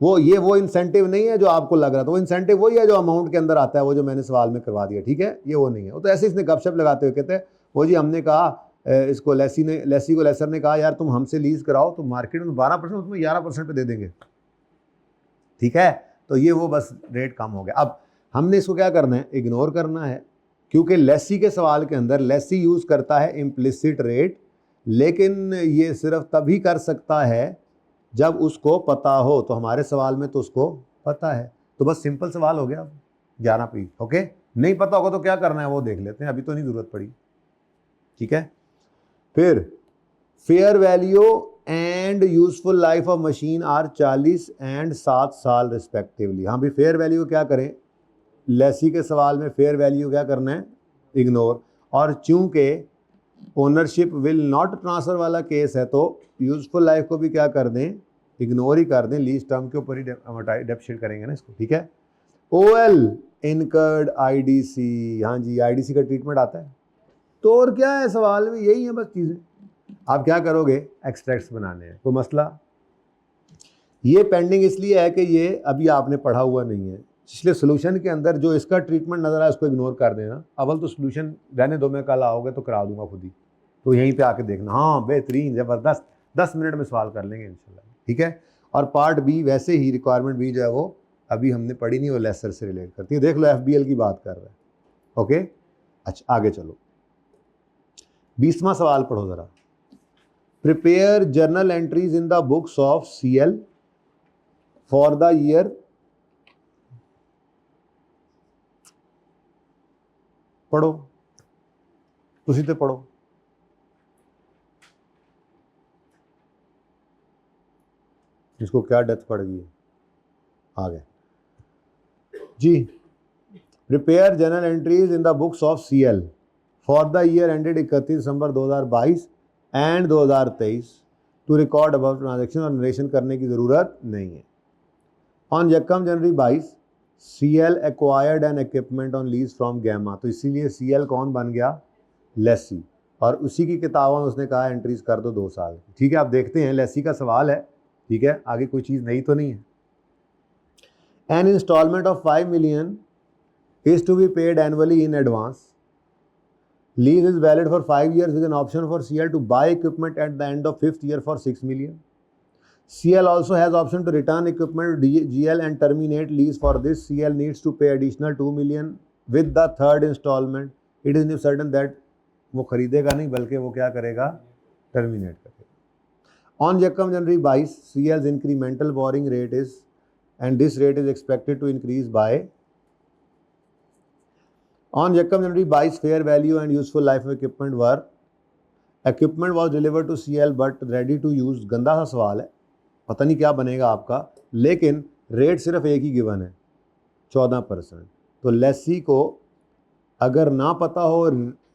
वो इंसेंटिव नहीं है जो आपको लग रहा था, वो इंसेंटिव वही है जो अमाउंट के अंदर आता है, वो जो मैंने सवाल में करवा दिया, ठीक है, ये वो नहीं है। वो तो ऐसे इसने गपशप लगाते हुए कहते हैं वो जी हमने कहा इसको लेसी को लेसर ने कहा यार तुम हमसे लीज कराओ तो मार्केट में 12%, उसमें 11% पे दे देंगे, ठीक है, तो ये वो बस रेट कम हो गया। अब हमने इसको क्या करना है, इग्नोर करना है, क्योंकि लेसी के सवाल के अंदर लेसी यूज़ करता है इम्प्लिसिट रेट, लेकिन ये सिर्फ तभी कर सकता है जब उसको पता हो, तो हमारे सवाल में तो उसको पता है, तो बस सिंपल सवाल हो गया 11 पे, ओके। नहीं पता होगा तो क्या करना है वो देख लेते हैं, अभी तो नहीं ज़रूरत पड़ी, ठीक है। फिर fair value and useful life of machine are 40 and 7 साल रिस्पेक्टिवली। हाँ भाई, फेयर वैल्यू क्या करें, लेसी के सवाल में फेयर वैल्यू क्या करना है, इग्नोर, और चूंकि ओनरशिप विल नॉट ट्रांसफर वाला केस है तो यूजफुल लाइफ को भी क्या कर दें, इग्नोर ही कर दें, लीज टर्म के ऊपर ही डेप्रिशिएट करेंगे ना इसको, ठीक है। OL इनकर्ड IDC, हाँ जी IDC का ट्रीटमेंट आता है, तो और क्या है सवाल में, यही है बस चीज़ें। आप क्या करोगे, एक्सट्रैक्ट्स बनाने हैं, कोई मसला। ये पेंडिंग इसलिए है कि ये अभी आपने पढ़ा हुआ नहीं है, इसलिए सोल्यूशन के अंदर जो इसका ट्रीटमेंट नज़र आए उसको इग्नोर कर देना। अव्वल तो सोल्यूशन रहने दो, मैं कल आओगे तो करा दूंगा खुद ही, तो यहीं पे आके देखना, हाँ बेहतरीन ज़बरदस्त, 10 मिनट में सवाल कर लेंगे इंशाल्लाह, ठीक है। और पार्ट बी वैसे ही रिक्वायरमेंट बी जो है वो अभी हमने पढ़ी नहीं, वो लेसर से रिलेट करती है, देख लो FBL की बात कर रहा है, ओके। अच्छा आगे चलो, 20वां सवाल पढ़ो ज़रा। Prepare journal entries in the books of CL for the year, पढ़ो तुसी तो पढ़ो, इसको क्या डेथ पड़ गई है, आगे जी। Prepare journal entries in the books of CL for the year ended 31 दिसंबर 2022 and 2023 to record about transaction, और नरेशन करने की ज़रूरत नहीं है। ऑन यकम जनवरी 22 CL acquired an equipment on lease from Gamma, तो इसीलिए CL कौन बन गया, लेसी, और उसी की किताबों में उसने कहा एंट्रीज कर दो 2 साल की, ठीक है। आप देखते हैं लेसी का सवाल है, ठीक है, आगे कोई चीज़ नहीं तो नहीं है। An installment of 5 million is to be paid annually in advance. Lease is valid for 5 years with an option for CL to buy equipment at the end of 5th year for 6 million. CL also has option to return equipment to GL and terminate lease. For this, CL needs to pay additional 2 million with the third installment. It is certain that वो खरीदेगा नहीं बल्कि वो क्या करेगा, terminate करेगा। On Yakam January 22, CL's incremental borrowing rate is, and this rate is expected to increase by, on Yakam January 22, fair value and useful life of equipment were, equipment was delivered to CL but ready to use, गंदा सा सवाल है, पता नहीं क्या बनेगा आपका, लेकिन रेट सिर्फ एक ही गिवन है 14%, तो लेसी को अगर ना पता हो,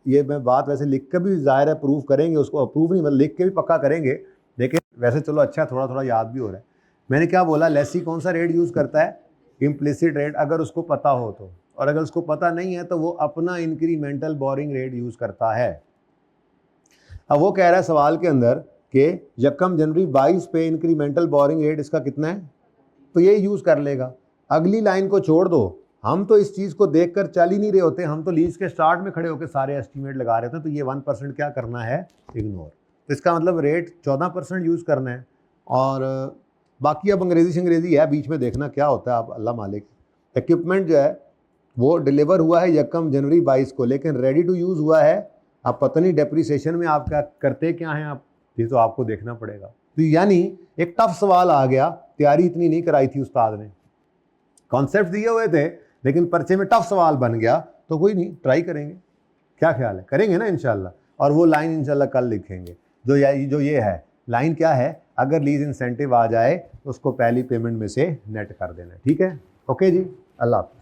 ये मैं बात वैसे लिख के भी ज़ाहिर है प्रूव करेंगे, उसको अप्रूव नहीं मतलब लिख के भी पक्का करेंगे, लेकिन वैसे चलो अच्छा थोड़ा थोड़ा याद भी हो रहा है। मैंने क्या बोला, लेसी कौन सा रेट यूज़ करता है, इम्प्लिसिट रेट, अगर उसको पता हो तो, और अगर उसको पता नहीं है तो वो अपना इंक्रीमेंटल बोरिंग रेट यूज़ करता है। अब वो कह रहा है सवाल के अंदर कि यकम जनवरी 22 पे इंक्रीमेंटल बोरिंग रेट इसका कितना है, तो ये यूज़ कर लेगा। अगली लाइन को छोड़ दो, हम तो इस चीज़ को देखकर चल ही नहीं रहे होते, हम तो लीज के स्टार्ट में खड़े होकर सारे एस्टीमेट लगा रहे थे, तो ये 1% क्या करना है, इग्नोर। तो इसका मतलब रेट 14% यूज़ करना है, और बाकी अब अंग्रेज़ी है बीच में, देखना क्या होता है, आप अल्लाह मालिक। इक्विपमेंट जो है वो डिलीवर हुआ है 1 जनवरी 22 को, लेकिन रेडी टू यूज़ हुआ है, अब पता नहीं डेप्रीसिएशन में आप क्या करते क्या हैं आप, ये तो आपको देखना पड़ेगा। तो यानी एक टफ सवाल आ गया, तैयारी इतनी नहीं कराई थी उस्ताद ने, कॉन्सेप्ट दिए हुए थे लेकिन पर्चे में टफ सवाल बन गया, तो कोई नहीं, ट्राई करेंगे, क्या ख्याल है, करेंगे ना इंशाल्लाह। और वो लाइन इंशाल्लाह कल लिखेंगे, जो ये है लाइन क्या है, अगर लीज इंसेंटिव आ जाए तो उसको पहली पेमेंट में से नेट कर देना, ठीक है। ओके जी, अल्लाह हाफ़िज़।